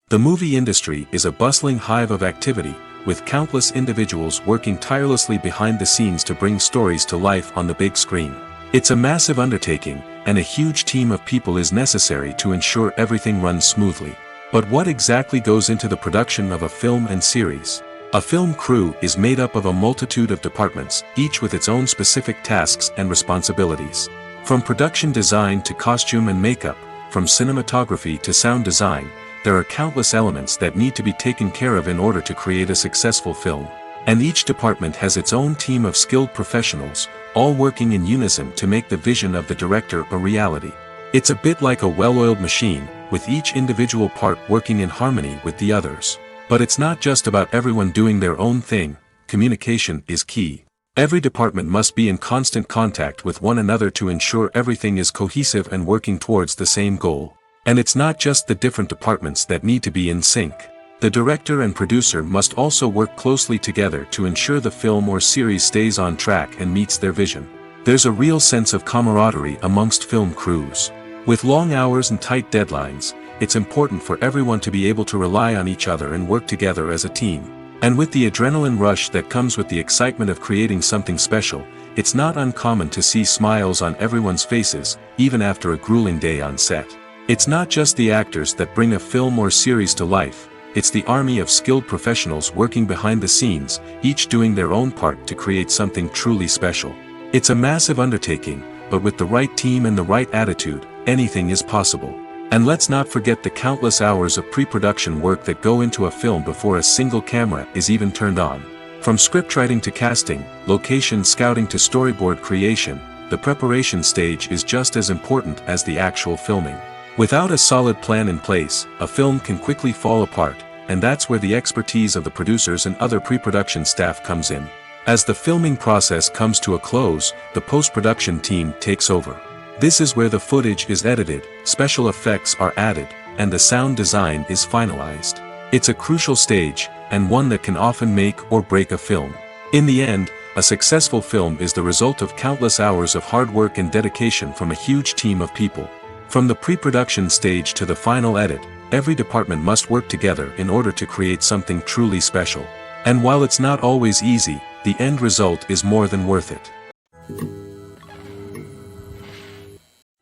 The movie industry is a bustling hive of activity, with countless individuals working tirelessly behind the scenes to bring stories to life on the big screen. It's a massive undertaking, and a huge team of people is necessary to ensure everything runs smoothly. But what exactly goes into the production of a film and series? A film crew is made up of a multitude of departments, each with its own specific tasks and responsibilities. From production design to costume and makeup, from cinematography to sound design, there are countless elements that need to be taken care of in order to create a successful film. And each department has its own team of skilled professionals, all working in unison to make the vision of the director a reality. It's a bit like a well-oiled machine, with each individual part working in harmony with the others. But it's not just about everyone doing their own thing. Communication is key. Every department must be in constant contact with one another to ensure everything is cohesive and working towards the same goal. And it's not just the different departments that need to be in sync. The director and producer must also work closely together to ensure the film or series stays on track and meets their vision. There's a real sense of camaraderie amongst film crews. With long hours and tight deadlines, it's important for everyone to be able to rely on each other and work together as a team. And with the adrenaline rush that comes with the excitement of creating something special, it's not uncommon to see smiles on everyone's faces, even after a grueling day on set. It's not just the actors that bring a film or series to life, it's the army of skilled professionals working behind the scenes, each doing their own part to create something truly special. It's a massive undertaking, but with the right team and the right attitude, anything is possible. And let's not forget the countless hours of pre-production work that go into a film before a single camera is even turned on. From scriptwriting to casting, location scouting to storyboard creation, the preparation stage is just as important as the actual filming. Without a solid plan in place, a film can quickly fall apart, and that's where the expertise of the producers and other pre-production staff comes in. As the filming process comes to a close, the post-production team takes over. This is where the footage is edited, special effects are added, and the sound design is finalized. It's a crucial stage, and one that can often make or break a film. In the end, a successful film is the result of countless hours of hard work and dedication from a huge team of people. From the pre-production stage to the final edit, every department must work together in order to create something truly special. And while it's not always easy, the end result is more than worth it.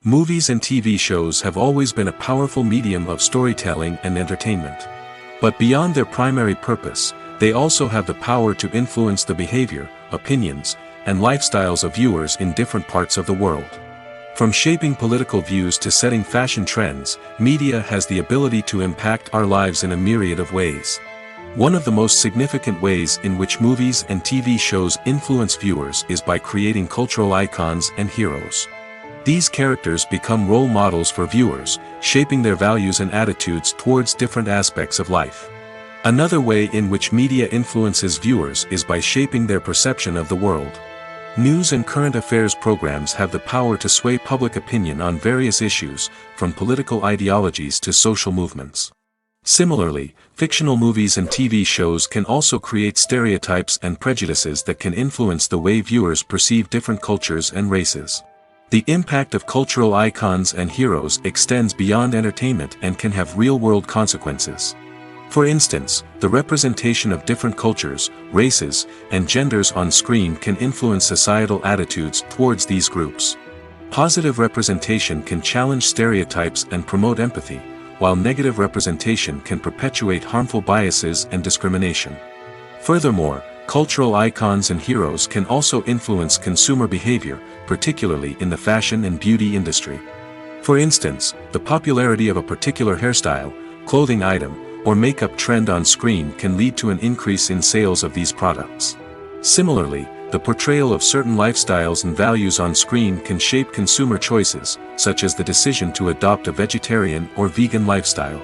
Movies and TV shows have always been a powerful medium of storytelling and entertainment. But beyond their primary purpose, they also have the power to influence the behavior, opinions, and lifestyles of viewers in different parts of the world. From shaping political views to setting fashion trends, media has the ability to impact our lives in a myriad of ways. One of the most significant ways in which movies and TV shows influence viewers is by creating cultural icons and heroes. These characters become role models for viewers, shaping their values and attitudes towards different aspects of life. Another way in which media influences viewers is by shaping their perception of the world. News and current affairs programs have the power to sway public opinion on various issues, from political ideologies to social movements. Similarly, fictional movies and TV shows can also create stereotypes and prejudices that can influence the way viewers perceive different cultures and races. The impact of cultural icons and heroes extends beyond entertainment and can have real-world consequences. For instance, the representation of different cultures, races, and genders on screen can influence societal attitudes towards these groups. Positive representation can challenge stereotypes and promote empathy, while negative representation can perpetuate harmful biases and discrimination. Furthermore, cultural icons and heroes can also influence consumer behavior, particularly in the fashion and beauty industry. For instance, the popularity of a particular hairstyle, clothing item, or makeup trend on screen can lead to an increase in sales of these products. Similarly, the portrayal of certain lifestyles and values on screen can shape consumer choices, such as the decision to adopt a vegetarian or vegan lifestyle.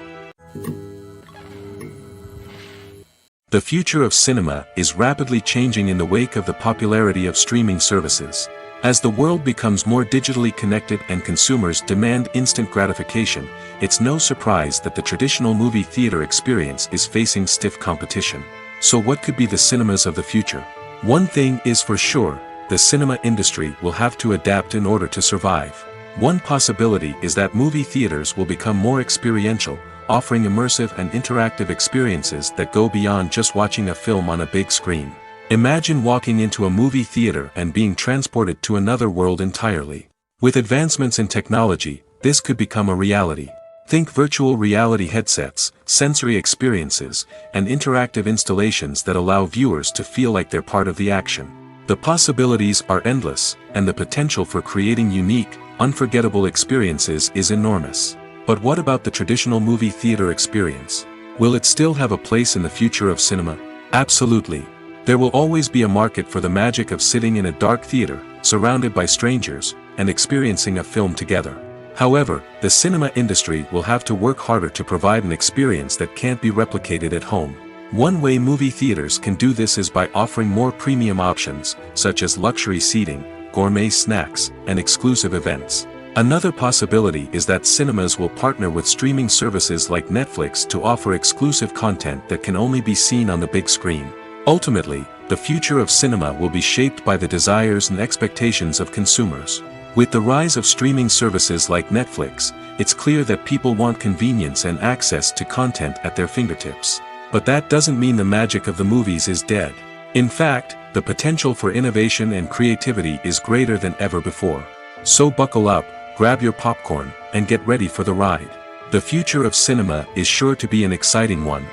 The future of cinema is rapidly changing in the wake of the popularity of streaming services. As the world becomes more digitally connected and consumers demand instant gratification, it's no surprise that the traditional movie theater experience is facing stiff competition. So what could be the cinemas of the future? One thing is for sure, the cinema industry will have to adapt in order to survive. One possibility is that movie theaters will become more experiential, offering immersive and interactive experiences that go beyond just watching a film on a big screen. Imagine walking into a movie theater and being transported to another world entirely. With advancements in technology, this could become a reality. Think virtual reality headsets, sensory experiences, and interactive installations that allow viewers to feel like they're part of the action. The possibilities are endless, and the potential for creating unique, unforgettable experiences is enormous. But what about the traditional movie theater experience? Will it still have a place in the future of cinema? Absolutely. There will always be a market for the magic of sitting in a dark theater, surrounded by strangers, and experiencing a film together. However, the cinema industry will have to work harder to provide an experience that can't be replicated at home. One way movie theaters can do this is by offering more premium options, such as luxury seating, gourmet snacks, and exclusive events. Another possibility is that cinemas will partner with streaming services like Netflix to offer exclusive content that can only be seen on the big screen. Ultimately, the future of cinema will be shaped by the desires and expectations of consumers. With the rise of streaming services like Netflix, it's clear that people want convenience and access to content at their fingertips. But that doesn't mean the magic of the movies is dead. In fact, the potential for innovation and creativity is greater than ever before. So buckle up, grab your popcorn, and get ready for the ride. The future of cinema is sure to be an exciting one.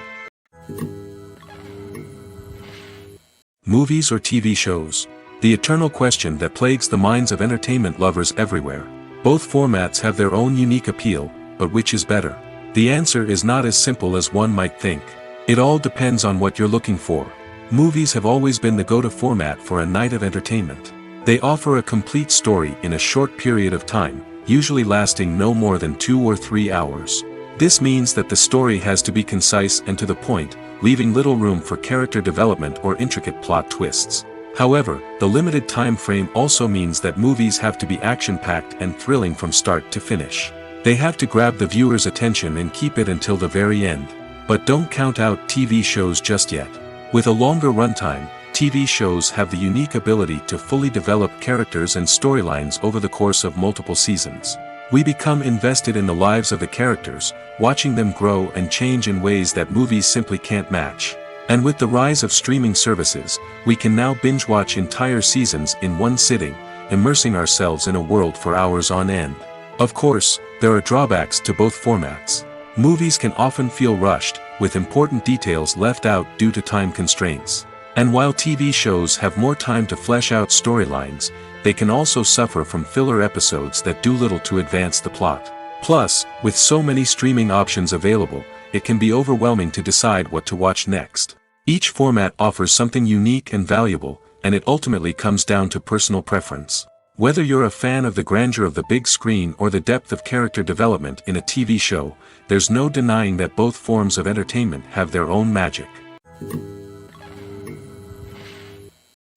Movies or TV shows? The eternal question that plagues the minds of entertainment lovers everywhere. Both formats have their own unique appeal, but which is better? The answer is not as simple as one might think. It all depends on what you're looking for. Movies have always been the go-to format for a night of entertainment. They offer a complete story in a short period of time, usually lasting no more than 2 or 3 hours. This means that the story has to be concise and to the point, leaving little room for character development or intricate plot twists. However, the limited time frame also means that movies have to be action-packed and thrilling from start to finish. They have to grab the viewer's attention and keep it until the very end. But don't count out TV shows just yet. With a longer runtime, TV shows have the unique ability to fully develop characters and storylines over the course of multiple seasons. We become invested in the lives of the characters, watching them grow and change in ways that movies simply can't match. And with the rise of streaming services, we can now binge-watch entire seasons in one sitting, immersing ourselves in a world for hours on end. Of course, there are drawbacks to both formats. Movies can often feel rushed, with important details left out due to time constraints. And while TV shows have more time to flesh out storylines, they can also suffer from filler episodes that do little to advance the plot. Plus, with so many streaming options available, it can be overwhelming to decide what to watch next. Each format offers something unique and valuable, and it ultimately comes down to personal preference. Whether you're a fan of the grandeur of the big screen or the depth of character development in a TV show, there's no denying that both forms of entertainment have their own magic.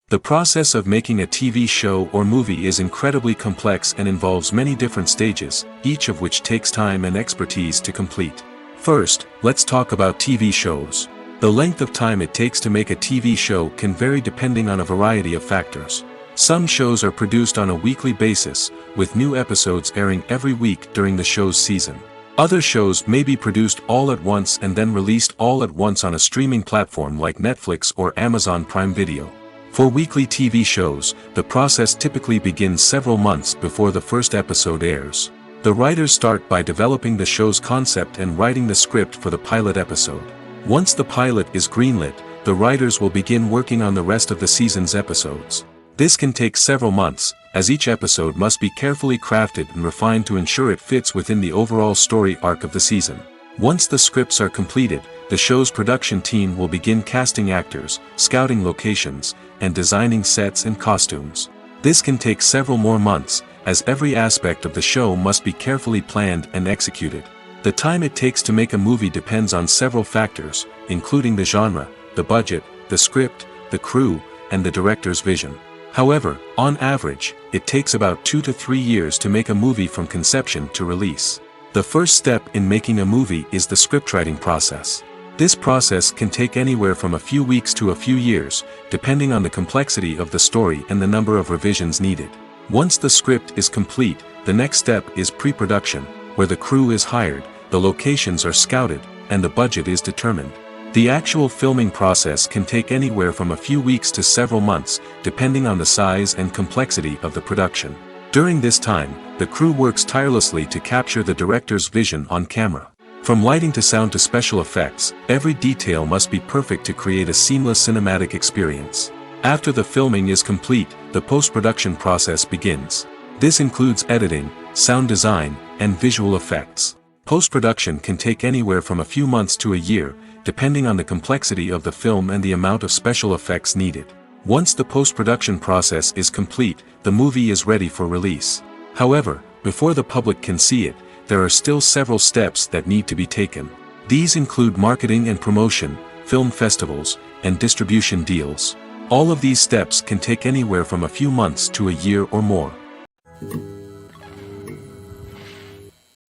The process of making a TV show or movie is incredibly complex and involves many different stages, each of which takes time and expertise to complete. First, let's talk about TV shows. The length of time it takes to make a TV show can vary depending on a variety of factors. Some shows are produced on a weekly basis, with new episodes airing every week during the show's season. Other shows may be produced all at once and then released all at once on a streaming platform like Netflix or Amazon Prime Video. For weekly TV shows, the process typically begins several months before the first episode airs. The writers start by developing the show's concept and writing the script for the pilot episode. Once the pilot is greenlit, the writers will begin working on the rest of the season's episodes. This can take several months, as each episode must be carefully crafted and refined to ensure it fits within the overall story arc of the season. Once the scripts are completed, the show's production team will begin casting actors, scouting locations, and designing sets and costumes. This can take several more months, as every aspect of the show must be carefully planned and executed. The time it takes to make a movie depends on several factors, including the genre, the budget, the script, the crew, and the director's vision. However, on average, it takes about 2 to 3 years to make a movie from conception to release. The first step in making a movie is the scriptwriting process. This process can take anywhere from a few weeks to a few years, depending on the complexity of the story and the number of revisions needed. Once the script is complete, the next step is pre-production, where the crew is hired, the locations are scouted, and the budget is determined. The actual filming process can take anywhere from a few weeks to several months, depending on the size and complexity of the production. During this time, the crew works tirelessly to capture the director's vision on camera. From lighting to sound to special effects, every detail must be perfect to create a seamless cinematic experience. After the filming is complete, the post-production process begins. This includes editing, sound design, and visual effects. Post-production can take anywhere from a few months to a year, depending on the complexity of the film and the amount of special effects needed. Once the post-production process is complete, the movie is ready for release. However, before the public can see it, there are still several steps that need to be taken. These include marketing and promotion, film festivals, and distribution deals. All of these steps can take anywhere from a few months to a year or more.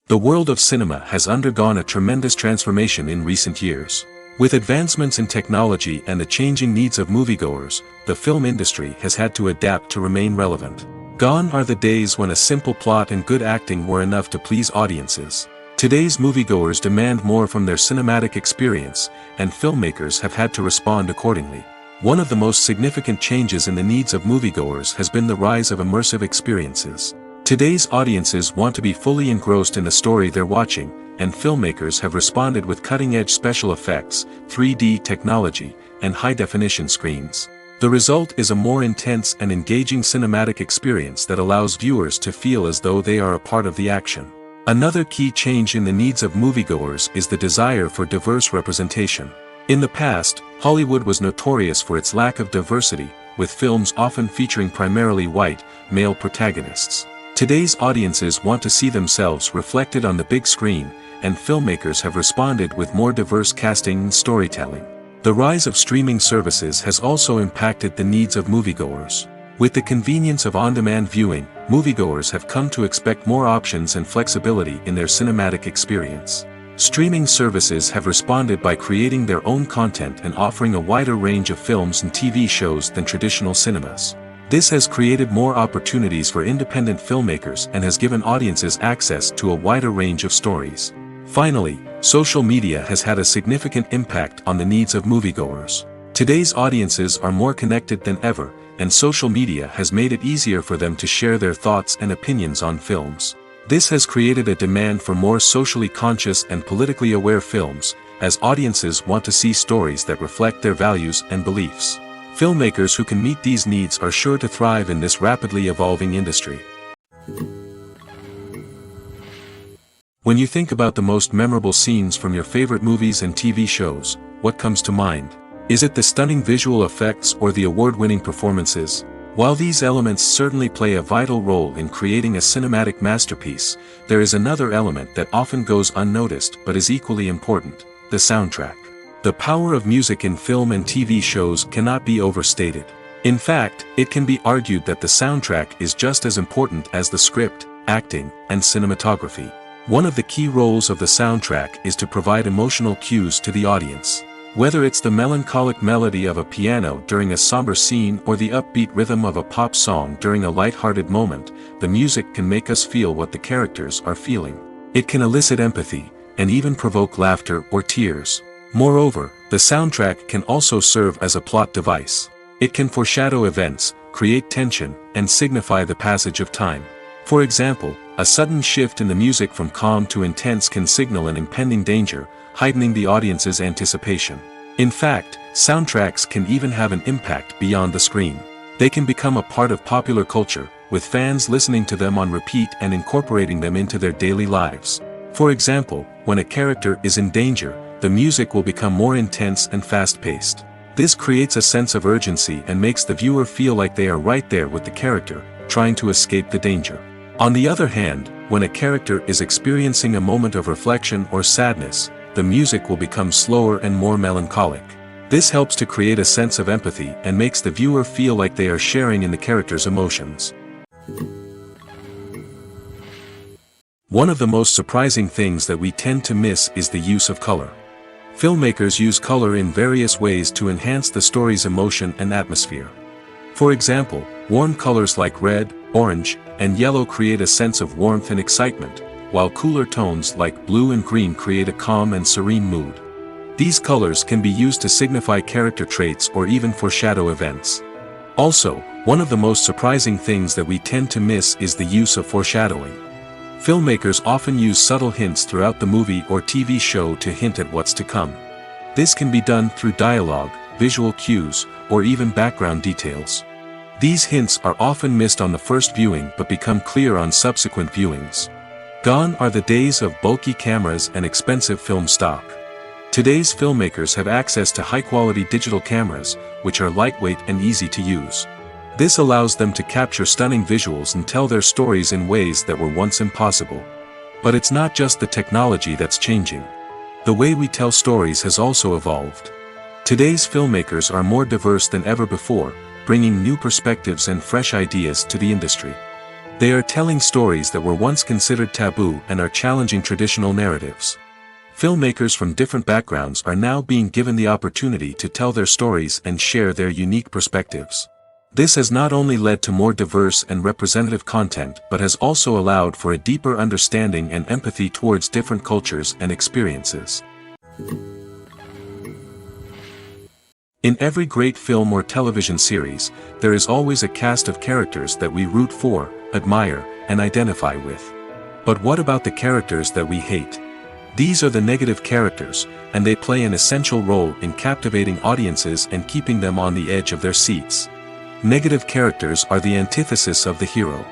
The world of cinema has undergone a tremendous transformation in recent years. With advancements in technology and the changing needs of moviegoers, the film industry has had to adapt to remain relevant. Gone are the days when a simple plot and good acting were enough to please audiences. Today's moviegoers demand more from their cinematic experience, and filmmakers have had to respond accordingly. One of the most significant changes in the needs of moviegoers has been the rise of immersive experiences. Today's audiences want to be fully engrossed in the story they're watching, and filmmakers have responded with cutting-edge special effects, 3D technology, and high-definition screens. The result is a more intense and engaging cinematic experience that allows viewers to feel as though they are a part of the action. Another key change in the needs of moviegoers is the desire for diverse representation. In the past, Hollywood was notorious for its lack of diversity, with films often featuring primarily white, male protagonists. Today's audiences want to see themselves reflected on the big screen, and filmmakers have responded with more diverse casting and storytelling. The rise of streaming services has also impacted the needs of moviegoers. With the convenience of on-demand viewing, moviegoers have come to expect more options and flexibility in their cinematic experience. Streaming services have responded by creating their own content and offering a wider range of films and TV shows than traditional cinemas. This has created more opportunities for independent filmmakers and has given audiences access to a wider range of stories. Finally, social media has had a significant impact on the needs of moviegoers. Today's audiences are more connected than ever, and social media has made it easier for them to share their thoughts and opinions on films. This has created a demand for more socially conscious and politically aware films, as audiences want to see stories that reflect their values and beliefs. Filmmakers who can meet these needs are sure to thrive in this rapidly evolving industry. When you think about the most memorable scenes from your favorite movies and TV shows, what comes to mind? Is it the stunning visual effects or the award-winning performances? While these elements certainly play a vital role in creating a cinematic masterpiece, there is another element that often goes unnoticed but is equally important: the soundtrack. The power of music in film and TV shows cannot be overstated. In fact, it can be argued that the soundtrack is just as important as the script, acting, and cinematography. One of the key roles of the soundtrack is to provide emotional cues to the audience. Whether it's the melancholic melody of a piano during a somber scene or the upbeat rhythm of a pop song during a light-hearted moment, the music can make us feel what the characters are feeling. It can elicit empathy, and even provoke laughter or tears. Moreover, the soundtrack can also serve as a plot device. It can foreshadow events, create tension, and signify the passage of time. For example, a sudden shift in the music from calm to intense can signal an impending danger, heightening the audience's anticipation. In fact, soundtracks can even have an impact beyond the screen. They can become a part of popular culture, with fans listening to them on repeat and incorporating them into their daily lives. For example, when a character is in danger, the music will become more intense and fast-paced. This creates a sense of urgency and makes the viewer feel like they are right there with the character, trying to escape the danger. On the other hand, when a character is experiencing a moment of reflection or sadness, the music will become slower and more melancholic. This helps to create a sense of empathy and makes the viewer feel like they are sharing in the character's emotions. One of the most surprising things that we tend to miss is the use of color. Filmmakers use color in various ways to enhance the story's emotion and atmosphere. For example, warm colors like red, orange, and yellow create a sense of warmth and excitement, while cooler tones like blue and green create a calm and serene mood. These colors can be used to signify character traits or even foreshadow events. Also, one of the most surprising things that we tend to miss is the use of foreshadowing. Filmmakers often use subtle hints throughout the movie or TV show to hint at what's to come. This can be done through dialogue, visual cues, or even background details. These hints are often missed on the first viewing but become clear on subsequent viewings. Gone are the days of bulky cameras and expensive film stock. Today's filmmakers have access to high-quality digital cameras, which are lightweight and easy to use. This allows them to capture stunning visuals and tell their stories in ways that were once impossible. But it's not just the technology that's changing. The way we tell stories has also evolved. Today's filmmakers are more diverse than ever before, bringing new perspectives and fresh ideas to the industry. They are telling stories that were once considered taboo and are challenging traditional narratives. Filmmakers from different backgrounds are now being given the opportunity to tell their stories and share their unique perspectives. This has not only led to more diverse and representative content but has also allowed for a deeper understanding and empathy towards different cultures and experiences. In every great film or television series, there is always a cast of characters that we root for, admire, and identify with. But what about the characters that we hate? These are the negative characters, and they play an essential role in captivating audiences and keeping them on the edge of their seats. Negative characters are the antithesis of the hero.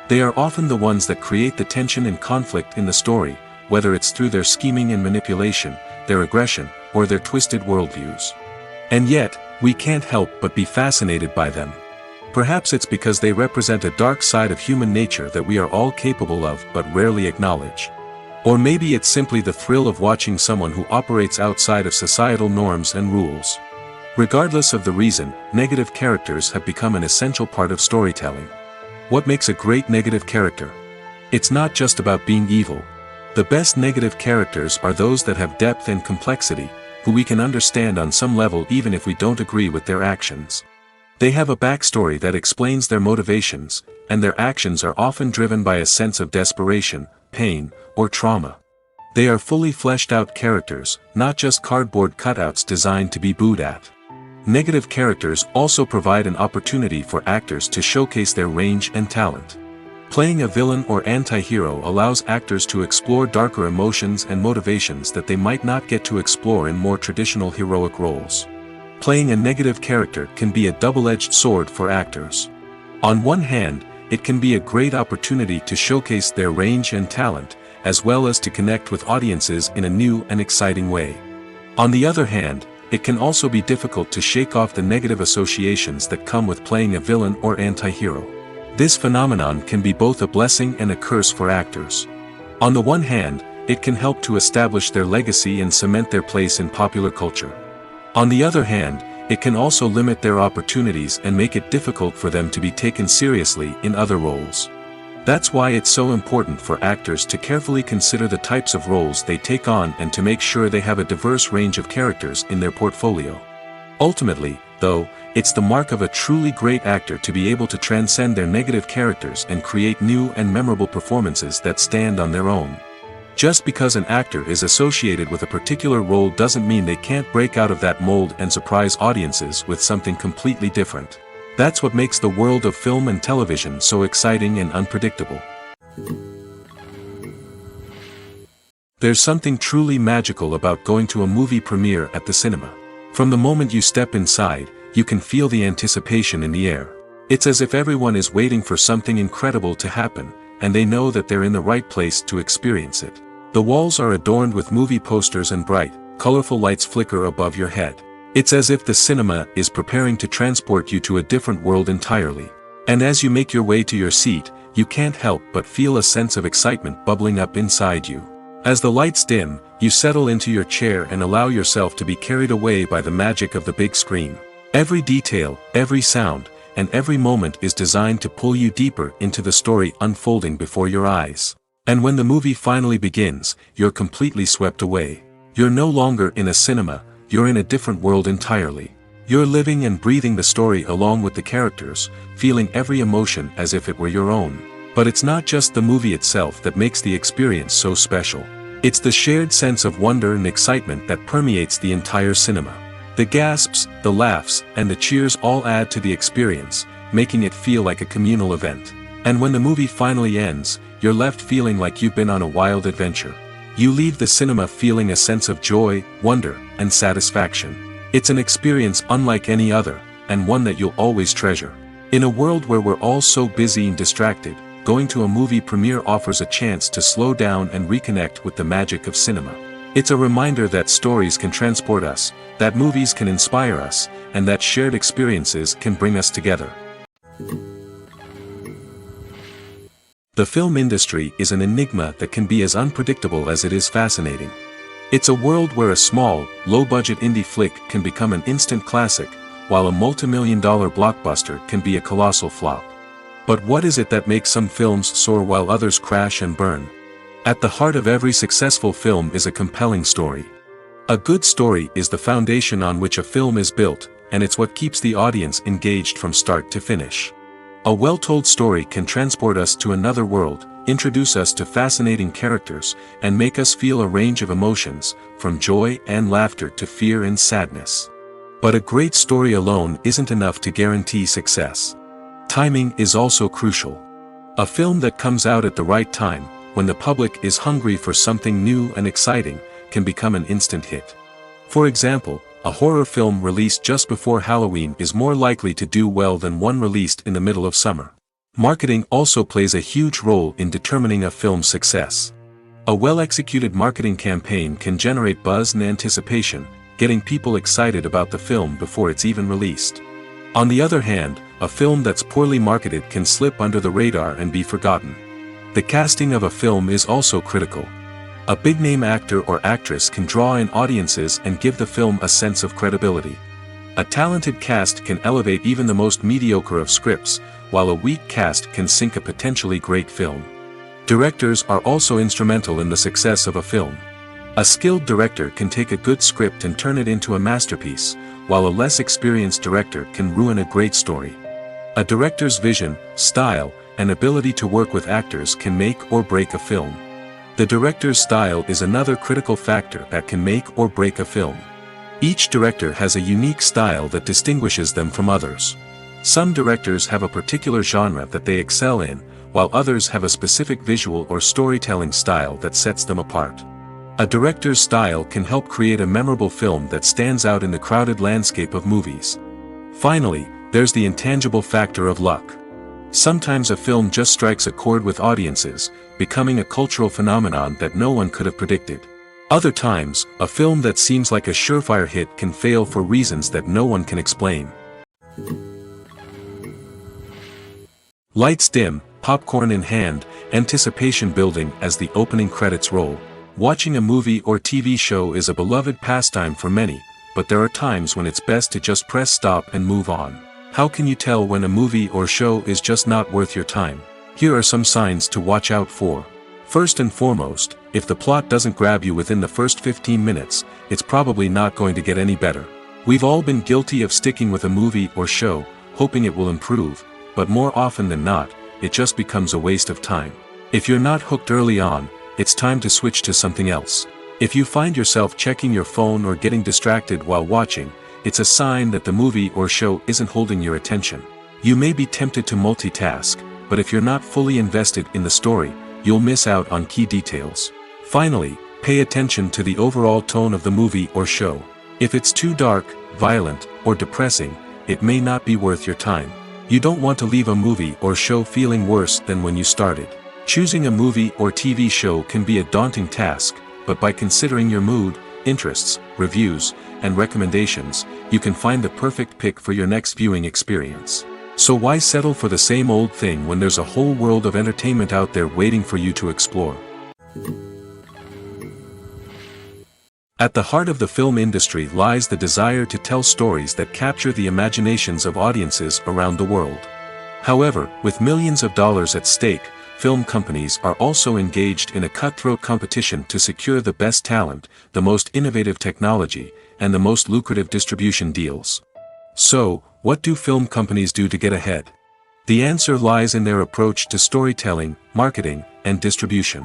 They are often the ones that create the tension and conflict in the story, whether it's through their scheming and manipulation, their aggression, or their twisted worldviews. And yet, we can't help but be fascinated by them. Perhaps it's because they represent a dark side of human nature that we are all capable of but rarely acknowledge. Or maybe it's simply the thrill of watching someone who operates outside of societal norms and rules. Regardless of the reason, negative characters have become an essential part of storytelling. What makes a great negative character? It's not just about being evil. The best negative characters are those that have depth and complexity, who we can understand on some level even if we don't agree with their actions. They have a backstory that explains their motivations, and their actions are often driven by a sense of desperation, pain, or trauma. They are fully fleshed out characters, not just cardboard cutouts designed to be booed at. Negative characters also provide an opportunity for actors to showcase their range and talent. Playing a villain or anti-hero allows actors to explore darker emotions and motivations that they might not get to explore in more traditional heroic roles. Playing a negative character can be a double-edged sword for actors. On one hand, it can be a great opportunity to showcase their range and talent, as well as to connect with audiences in a new and exciting way. On the other hand, it can also be difficult to shake off the negative associations that come with playing a villain or anti-hero. This phenomenon can be both a blessing and a curse for actors. On the one hand, it can help to establish their legacy and cement their place in popular culture. On the other hand, it can also limit their opportunities and make it difficult for them to be taken seriously in other roles. That's why it's so important for actors to carefully consider the types of roles they take on and to make sure they have a diverse range of characters in their portfolio. Ultimately, though, it's the mark of a truly great actor to be able to transcend their negative characters and create new and memorable performances that stand on their own. Just because an actor is associated with a particular role doesn't mean they can't break out of that mold and surprise audiences with something completely different. That's what makes the world of film and television so exciting and unpredictable. There's something truly magical about going to a movie premiere at the cinema. From the moment you step inside, you can feel the anticipation in the air. It's as if everyone is waiting for something incredible to happen, and they know that they're in the right place to experience it. The walls are adorned with movie posters and bright, colorful lights flicker above your head. It's as if the cinema is preparing to transport you to a different world entirely. And as you make your way to your seat, you can't help but feel a sense of excitement bubbling up inside you. As the lights dim, you settle into your chair and allow yourself to be carried away by the magic of the big screen. Every detail, every sound, and every moment is designed to pull you deeper into the story unfolding before your eyes. And when the movie finally begins, you're completely swept away. You're no longer in a cinema, you're in a different world entirely. You're living and breathing the story along with the characters, feeling every emotion as if it were your own. But it's not just the movie itself that makes the experience so special. It's the shared sense of wonder and excitement that permeates the entire cinema. The gasps, the laughs, and the cheers all add to the experience, making it feel like a communal event. And when the movie finally ends, you're left feeling like you've been on a wild adventure. You leave the cinema feeling a sense of joy, wonder, and satisfaction. It's an experience unlike any other, and one that you'll always treasure. In a world where we're all so busy and distracted, going to a movie premiere offers a chance to slow down and reconnect with the magic of cinema. It's a reminder that stories can transport us, that movies can inspire us, and that shared experiences can bring us together. The film industry is an enigma that can be as unpredictable as it is fascinating. It's a world where a small, low-budget indie flick can become an instant classic, while a multi-million-dollar blockbuster can be a colossal flop. But what is it that makes some films soar while others crash and burn? At the heart of every successful film is a compelling story. A good story is the foundation on which a film is built, and it's what keeps the audience engaged from start to finish. A well-told story can transport us to another world, introduce us to fascinating characters, and make us feel a range of emotions, from joy and laughter to fear and sadness. But a great story alone isn't enough to guarantee success. Timing is also crucial. A film that comes out at the right time, when the public is hungry for something new and exciting, can become an instant hit. For example, a horror film released just before Halloween is more likely to do well than one released in the middle of summer. Marketing also plays a huge role in determining a film's success. A well-executed marketing campaign can generate buzz and anticipation, getting people excited about the film before it's even released. On the other hand, a film that's poorly marketed can slip under the radar and be forgotten. The casting of a film is also critical. A big-name actor or actress can draw in audiences and give the film a sense of credibility. A talented cast can elevate even the most mediocre of scripts, while a weak cast can sink a potentially great film. Directors are also instrumental in the success of a film. A skilled director can take a good script and turn it into a masterpiece, while a less experienced director can ruin a great story. A director's vision, style, and ability to work with actors can make or break a film. The director's style is another critical factor that can make or break a film. Each director has a unique style that distinguishes them from others. Some directors have a particular genre that they excel in, while others have a specific visual or storytelling style that sets them apart. A director's style can help create a memorable film that stands out in the crowded landscape of movies. Finally, there's the intangible factor of luck. Sometimes a film just strikes a chord with audiences, becoming a cultural phenomenon that no one could have predicted. Other times, a film that seems like a surefire hit can fail for reasons that no one can explain. Lights dim, popcorn in hand, anticipation building as the opening credits roll. Watching a movie or TV show is a beloved pastime for many, but there are times when it's best to just press stop and move on. How can you tell when a movie or show is just not worth your time? Here are some signs to watch out for. First and foremost, if the plot doesn't grab you within the first 15 minutes, it's probably not going to get any better. We've all been guilty of sticking with a movie or show, hoping it will improve, but more often than not, it just becomes a waste of time. If you're not hooked early on, it's time to switch to something else. If you find yourself checking your phone or getting distracted while watching, it's a sign that the movie or show isn't holding your attention. You may be tempted to multitask, but if you're not fully invested in the story, you'll miss out on key details. Finally, pay attention to the overall tone of the movie or show. If it's too dark, violent, or depressing, it may not be worth your time. You don't want to leave a movie or show feeling worse than when you started. Choosing a movie or TV show can be a daunting task, but by considering your mood, interests, reviews, and recommendations, you can find the perfect pick for your next viewing experience. So why settle for the same old thing when there's a whole world of entertainment out there waiting for you to explore? At the heart of the film industry lies the desire to tell stories that capture the imaginations of audiences around the world. However, with millions of dollars at stake, film companies are also engaged in a cutthroat competition to secure the best talent, the most innovative technology, and the most lucrative distribution deals. So, what do film companies do to get ahead? The answer lies in their approach to storytelling, marketing, and distribution.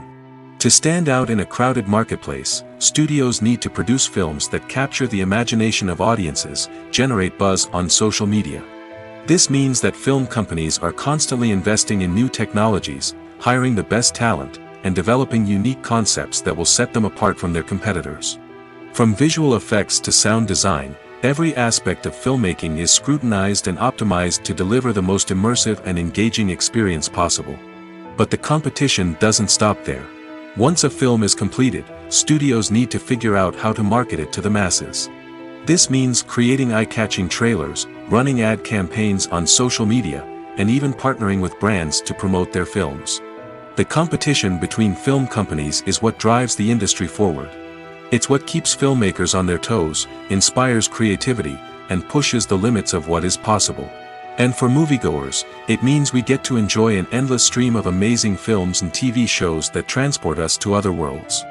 To stand out in a crowded marketplace, studios need to produce films that capture the imagination of audiences, generate buzz on social media. This means that film companies are constantly investing in new technologies, hiring the best talent, and developing unique concepts that will set them apart from their competitors. From visual effects to sound design, every aspect of filmmaking is scrutinized and optimized to deliver the most immersive and engaging experience possible. But the competition doesn't stop there. Once a film is completed, studios need to figure out how to market it to the masses. This means creating eye-catching trailers, running ad campaigns on social media, and even partnering with brands to promote their films. The competition between film companies is what drives the industry forward. It's what keeps filmmakers on their toes, inspires creativity, and pushes the limits of what is possible. And for moviegoers, it means we get to enjoy an endless stream of amazing films and TV shows that transport us to other worlds.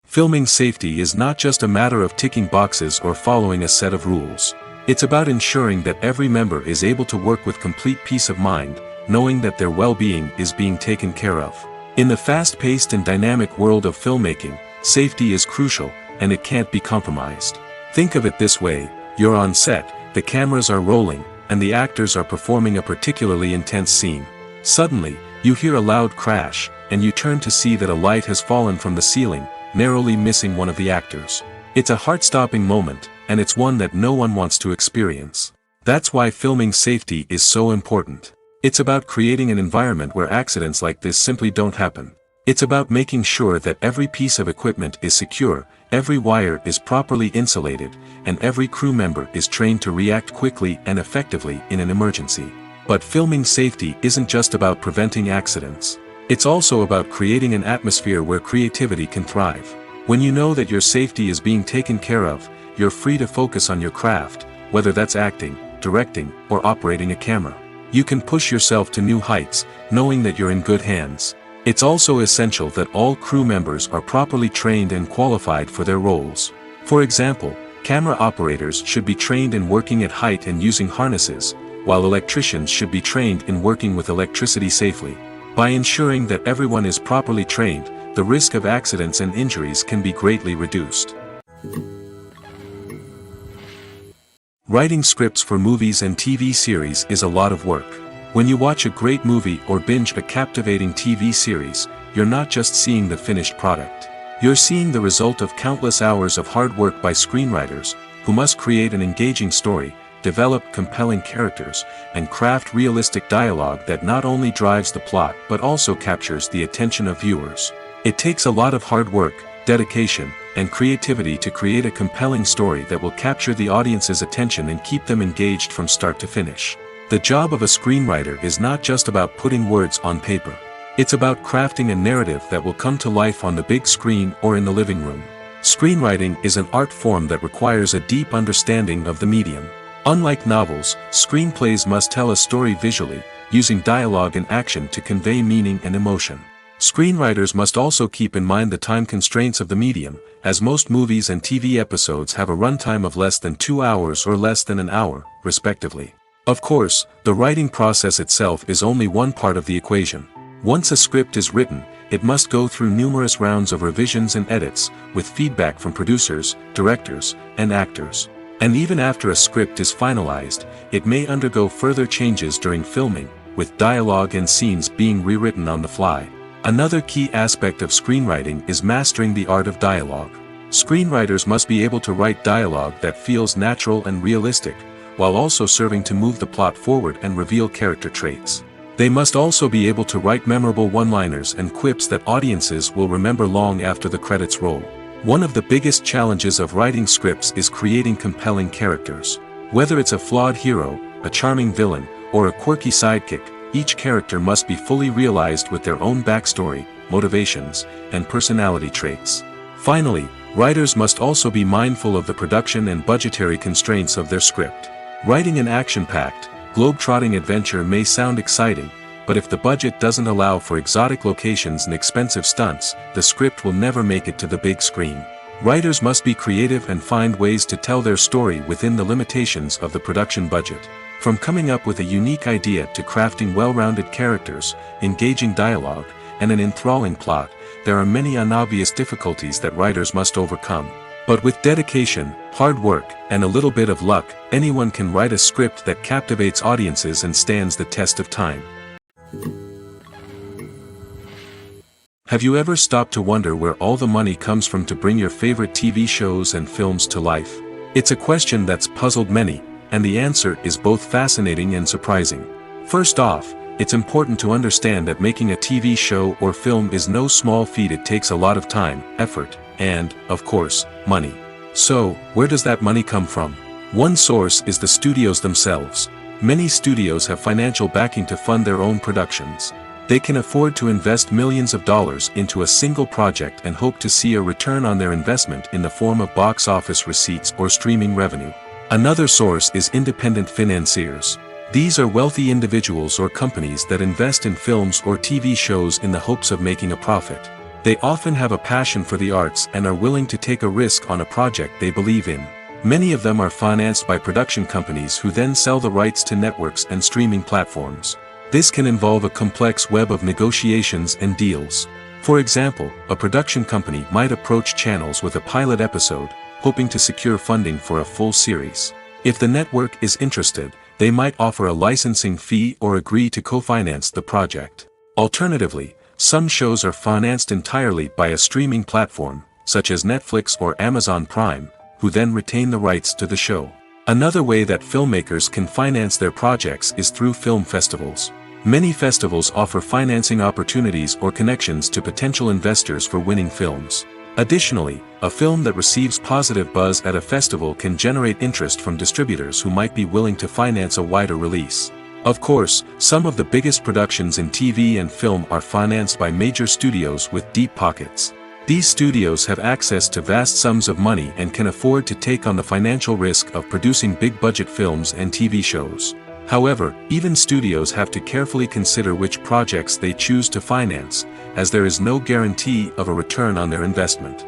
Filming safety is not just a matter of ticking boxes or following a set of rules. It's about ensuring that every member is able to work with complete peace of mind, knowing that their well-being is being taken care of. In the fast-paced and dynamic world of filmmaking, safety is crucial, and it can't be compromised. Think of it this way: you're on set, the cameras are rolling, and the actors are performing a particularly intense scene. Suddenly, you hear a loud crash, and you turn to see that a light has fallen from the ceiling, narrowly missing one of the actors. It's a heart-stopping moment, and it's one that no one wants to experience. That's why filming safety is so important. It's about creating an environment where accidents like this simply don't happen. It's about making sure that every piece of equipment is secure, every wire is properly insulated, and every crew member is trained to react quickly and effectively in an emergency. But filming safety isn't just about preventing accidents. It's also about creating an atmosphere where creativity can thrive. When you know that your safety is being taken care of, you're free to focus on your craft, whether that's acting, directing, or operating a camera. You can push yourself to new heights, knowing that you're in good hands. It's also essential that all crew members are properly trained and qualified for their roles. For example, camera operators should be trained in working at height and using harnesses, while electricians should be trained in working with electricity safely. By ensuring that everyone is properly trained, the risk of accidents and injuries can be greatly reduced. Writing scripts for movies and TV series is a lot of work. When you watch a great movie or binge a captivating TV series, you're not just seeing the finished product. You're seeing the result of countless hours of hard work by screenwriters, who must create an engaging story, develop compelling characters, and craft realistic dialogue that not only drives the plot but also captures the attention of viewers. It takes a lot of hard work, dedication, and creativity to create a compelling story that will capture the audience's attention and keep them engaged from start to finish. The job of a screenwriter is not just about putting words on paper. It's about crafting a narrative that will come to life on the big screen or in the living room. Screenwriting is an art form that requires a deep understanding of the medium. Unlike novels, screenplays must tell a story visually, using dialogue and action to convey meaning and emotion. Screenwriters must also keep in mind the time constraints of the medium, as most movies and TV episodes have a runtime of less than 2 hours or less than an hour, respectively. Of course, the writing process itself is only one part of the equation. Once a script is written, it must go through numerous rounds of revisions and edits, with feedback from producers, directors, and actors. And even after a script is finalized, it may undergo further changes during filming, with dialogue and scenes being rewritten on the fly. Another key aspect of screenwriting is mastering the art of dialogue. Screenwriters must be able to write dialogue that feels natural and realistic, while also serving to move the plot forward and reveal character traits. They must also be able to write memorable one-liners and quips that audiences will remember long after the credits roll. One of the biggest challenges of writing scripts is creating compelling characters. Whether it's a flawed hero, a charming villain, or a quirky sidekick, each character must be fully realized with their own backstory, motivations, and personality traits. Finally, writers must also be mindful of the production and budgetary constraints of their script. Writing an action-packed, globe-trotting adventure may sound exciting, but if the budget doesn't allow for exotic locations and expensive stunts, the script will never make it to the big screen. Writers must be creative and find ways to tell their story within the limitations of the production budget. From coming up with a unique idea to crafting well-rounded characters, engaging dialogue, and an enthralling plot, there are many unobvious difficulties that writers must overcome. But with dedication, hard work, and a little bit of luck, anyone can write a script that captivates audiences and stands the test of time. Have you ever stopped to wonder where all the money comes from to bring your favorite TV shows and films to life? It's a question that's puzzled many, and the answer is both fascinating and surprising. First off, it's important to understand that making a TV show or film is no small feat. It takes a lot of time, effort, and, of course, money. So, where does that money come from? One source is the studios themselves. Many studios have financial backing to fund their own productions. They can afford to invest millions of dollars into a single project and hope to see a return on their investment in the form of box office receipts or streaming revenue. Another source is independent financiers. These are wealthy individuals or companies that invest in films or TV shows in the hopes of making a profit. They often have a passion for the arts and are willing to take a risk on a project they believe in. Many of them are financed by production companies who then sell the rights to networks and streaming platforms. This can involve a complex web of negotiations and deals. For example, a production company might approach channels with a pilot episode, hoping to secure funding for a full series. If the network is interested, they might offer a licensing fee or agree to co-finance the project. Alternatively, some shows are financed entirely by a streaming platform, such as Netflix or Amazon Prime, who then retain the rights to the show. Another way that filmmakers can finance their projects is through film festivals. Many festivals offer financing opportunities or connections to potential investors for winning films. Additionally, a film that receives positive buzz at a festival can generate interest from distributors who might be willing to finance a wider release. Of course, some of the biggest productions in TV and film are financed by major studios with deep pockets. These studios have access to vast sums of money and can afford to take on the financial risk of producing big-budget films and TV shows. However, even studios have to carefully consider which projects they choose to finance, as there is no guarantee of a return on their investment.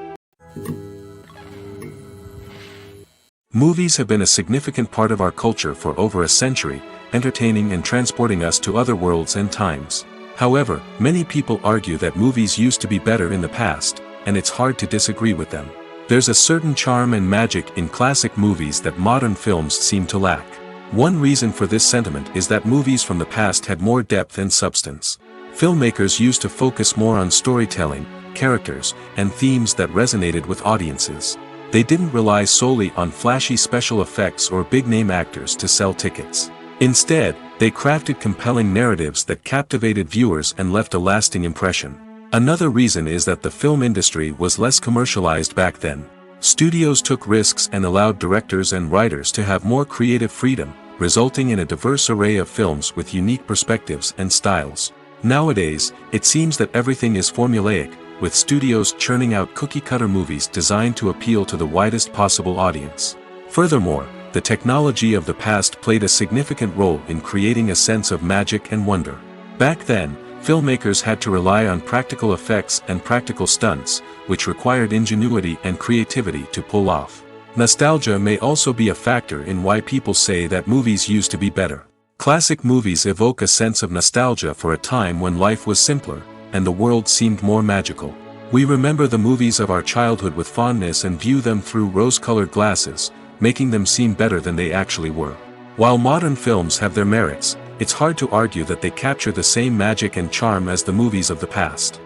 Movies have been a significant part of our culture for over a century, entertaining and transporting us to other worlds and times. However, many people argue that movies used to be better in the past, and it's hard to disagree with them. There's a certain charm and magic in classic movies that modern films seem to lack. One reason for this sentiment is that movies from the past had more depth and substance. Filmmakers used to focus more on storytelling, characters, and themes that resonated with audiences. They didn't rely solely on flashy special effects or big-name actors to sell tickets. Instead, they crafted compelling narratives that captivated viewers and left a lasting impression. Another reason is that the film industry was less commercialized back then. Studios took risks and allowed directors and writers to have more creative freedom, resulting in a diverse array of films with unique perspectives and styles. Nowadays, it seems that everything is formulaic, with studios churning out cookie-cutter movies designed to appeal to the widest possible audience. Furthermore, the technology of the past played a significant role in creating a sense of magic and wonder. Back then, filmmakers had to rely on practical effects and practical stunts, which required ingenuity and creativity to pull off. Nostalgia may also be a factor in why people say that movies used to be better. Classic movies evoke a sense of nostalgia for a time when life was simpler, and the world seemed more magical. We remember the movies of our childhood with fondness and view them through rose-colored glasses, making them seem better than they actually were. While modern films have their merits, it's hard to argue that they capture the same magic and charm as the movies of the past.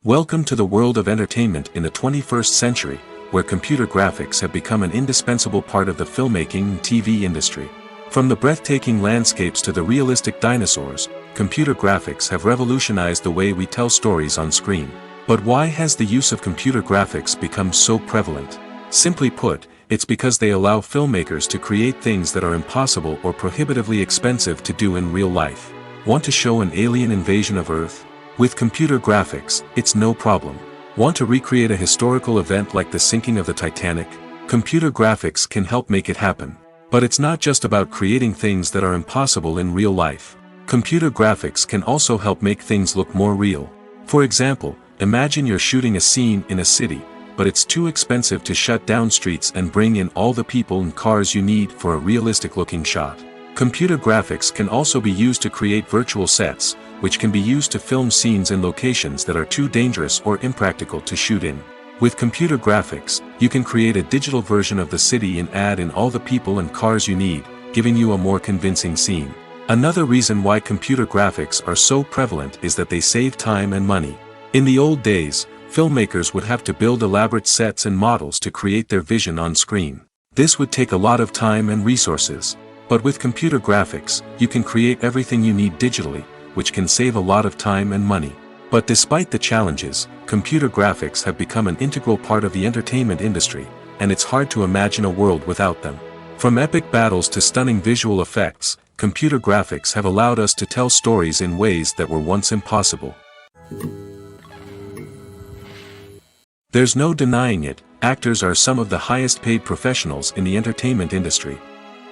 Welcome to the world of entertainment in the 21st century, where computer graphics have become an indispensable part of the filmmaking and TV industry. From the breathtaking landscapes to the realistic dinosaurs, computer graphics have revolutionized the way we tell stories on screen. But why has the use of computer graphics become so prevalent? Simply put, it's because they allow filmmakers to create things that are impossible or prohibitively expensive to do in real life. Want to show an alien invasion of Earth? With computer graphics, it's no problem. Want to recreate a historical event like the sinking of the Titanic? Computer graphics can help make it happen. But it's not just about creating things that are impossible in real life. Computer graphics can also help make things look more real. For example, Imagine you're shooting a scene in a city, but it's too expensive to shut down streets and bring in all the people and cars you need for a realistic-looking shot. Computer graphics can also be used to create virtual sets, which can be used to film scenes in locations that are too dangerous or impractical to shoot in. With computer graphics, you can create a digital version of the city and add in all the people and cars you need, giving you a more convincing scene. Another reason why computer graphics are so prevalent is that they save time and money. In the old days, filmmakers would have to build elaborate sets and models to create their vision on screen. This would take a lot of time and resources. But with computer graphics, you can create everything you need digitally, which can save a lot of time and money. But despite the challenges, computer graphics have become an integral part of the entertainment industry, and it's hard to imagine a world without them. From epic battles to stunning visual effects, computer graphics have allowed us to tell stories in ways that were once impossible. There's no denying it, actors are some of the highest paid professionals in the entertainment industry.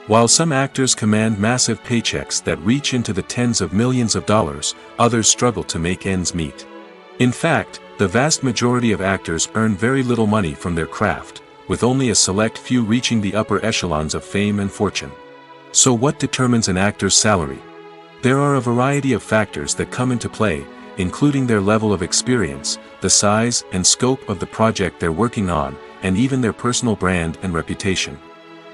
While some actors command massive paychecks that reach into the tens of millions of dollars, others struggle to make ends meet. In fact, the vast majority of actors earn very little money from their craft, with only a select few reaching the upper echelons of fame and fortune. So what determines an actor's salary? There are a variety of factors that come into play, including their level of experience, the size and scope of the project they're working on, and even their personal brand and reputation.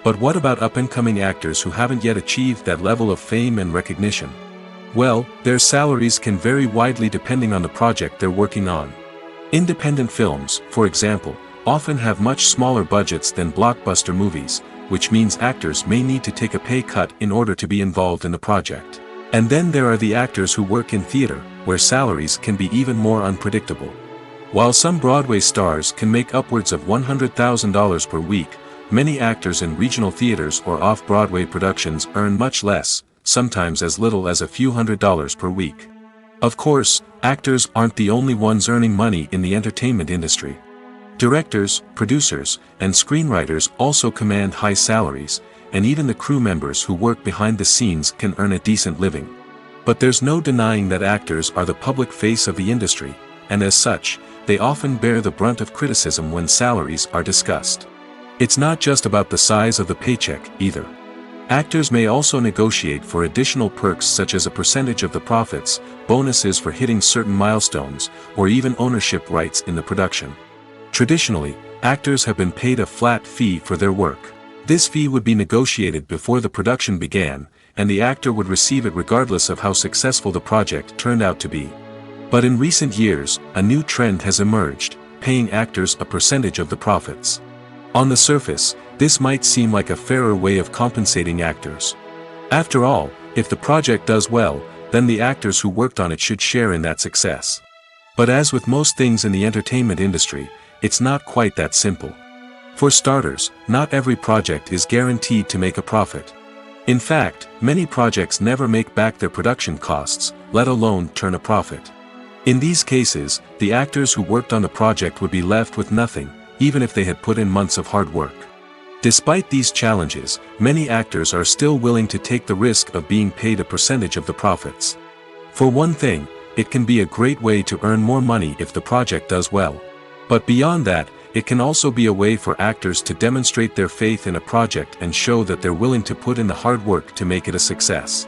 But what about up-and-coming actors who haven't yet achieved that level of fame and recognition? Well, their salaries can vary widely depending on the project they're working on. Independent films, for example, often have much smaller budgets than blockbuster movies, which means actors may need to take a pay cut in order to be involved in the project. And then there are the actors who work in theater, where salaries can be even more unpredictable. While some Broadway stars can make upwards of $100,000 per week, many actors in regional theaters or off-Broadway productions earn much less, sometimes as little as a few $100s per week. Of course, actors aren't the only ones earning money in the entertainment industry. Directors, producers, and screenwriters also command high salaries, and even the crew members who work behind the scenes can earn a decent living. But there's no denying that actors are the public face of the industry, and as such, they often bear the brunt of criticism when salaries are discussed. It's not just about the size of the paycheck, either. Actors may also negotiate for additional perks such as a percentage of the profits, bonuses for hitting certain milestones, or even ownership rights in the production. Traditionally, actors have been paid a flat fee for their work. This fee would be negotiated before the production began, and the actor would receive it regardless of how successful the project turned out to be. But in recent years, a new trend has emerged, paying actors a percentage of the profits. On the surface, this might seem like a fairer way of compensating actors. After all, if the project does well, then the actors who worked on it should share in that success. But as with most things in the entertainment industry, it's not quite that simple. For starters, not every project is guaranteed to make a profit. In fact, many projects never make back their production costs, let alone turn a profit. In these cases, the actors who worked on the project would be left with nothing, even if they had put in months of hard work. Despite these challenges, many actors are still willing to take the risk of being paid a percentage of the profits. For one thing, it can be a great way to earn more money if the project does well. But beyond that, it can also be a way for actors to demonstrate their faith in a project and show that they're willing to put in the hard work to make it a success.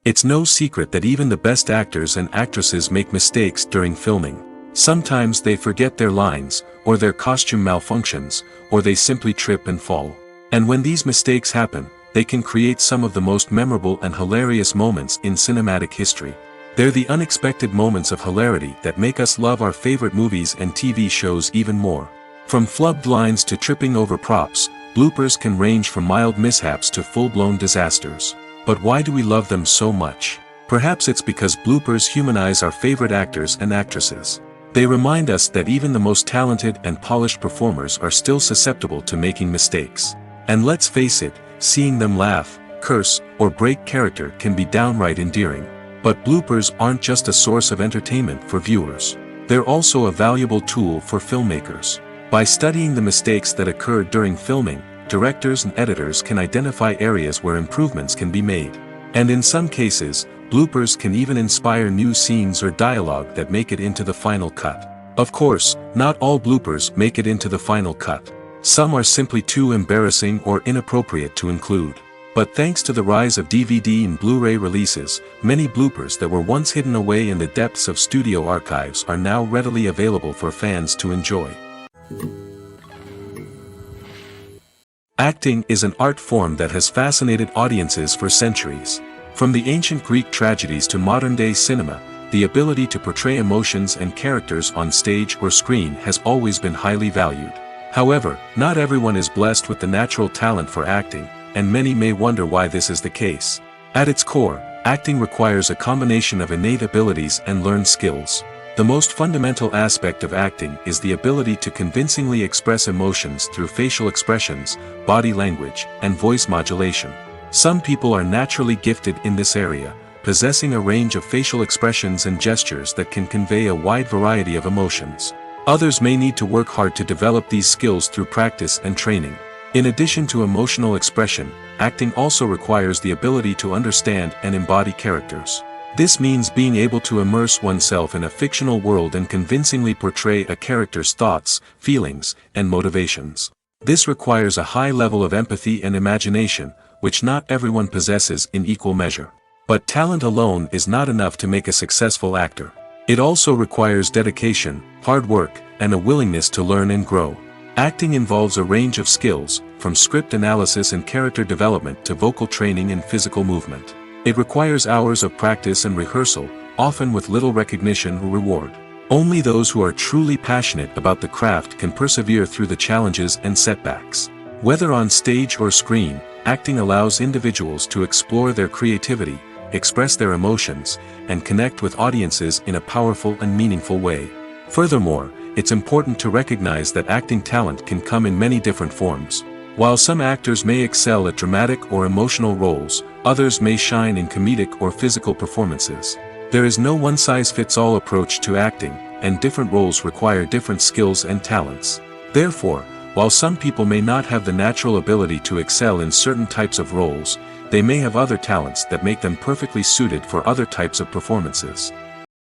It's no secret that even the best actors and actresses make mistakes during filming. Sometimes they forget their lines, or their costume malfunctions, or they simply trip and fall. And when these mistakes happen, they can create some of the most memorable and hilarious moments in cinematic history. They're the unexpected moments of hilarity that make us love our favorite movies and TV shows even more. From flubbed lines to tripping over props, bloopers can range from mild mishaps to full-blown disasters. But why do we love them so much? Perhaps it's because bloopers humanize our favorite actors and actresses. They remind us that even the most talented and polished performers are still susceptible to making mistakes. And let's face it, seeing them laugh, curse, or break character can be downright endearing. But bloopers aren't just a source of entertainment for viewers. They're also a valuable tool for filmmakers. By studying the mistakes that occurred during filming, directors and editors can identify areas where improvements can be made. And in some cases, bloopers can even inspire new scenes or dialogue that make it into the final cut. Of course, not all bloopers make it into the final cut. Some are simply too embarrassing or inappropriate to include. But thanks to the rise of DVD and Blu-ray releases, many bloopers that were once hidden away in the depths of studio archives are now readily available for fans to enjoy. Acting is an art form that has fascinated audiences for centuries. From the ancient Greek tragedies to modern-day cinema, the ability to portray emotions and characters on stage or screen has always been highly valued. However, not everyone is blessed with the natural talent for acting, and many may wonder why this is the case. At its core, acting requires a combination of innate abilities and learned skills. The most fundamental aspect of acting is the ability to convincingly express emotions through facial expressions, body language, and voice modulation. Some people are naturally gifted in this area, possessing a range of facial expressions and gestures that can convey a wide variety of emotions. Others may need to work hard to develop these skills through practice and training. In addition to emotional expression, acting also requires the ability to understand and embody characters. This means being able to immerse oneself in a fictional world and convincingly portray a character's thoughts, feelings, and motivations. This requires a high level of empathy and imagination, which not everyone possesses in equal measure. But talent alone is not enough to make a successful actor. It also requires dedication, hard work, and a willingness to learn and grow. Acting involves a range of skills, from script analysis and character development to vocal training and physical movement. It requires hours of practice and rehearsal, often with little recognition or reward. Only those who are truly passionate about the craft can persevere through the challenges and setbacks. Whether on stage or screen, acting allows individuals to explore their creativity, express their emotions, and connect with audiences in a powerful and meaningful way. Furthermore, it's important to recognize that acting talent can come in many different forms. While some actors may excel at dramatic or emotional roles, others may shine in comedic or physical performances. There is no one-size-fits-all approach to acting, and different roles require different skills and talents. Therefore, while some people may not have the natural ability to excel in certain types of roles, they may have other talents that make them perfectly suited for other types of performances.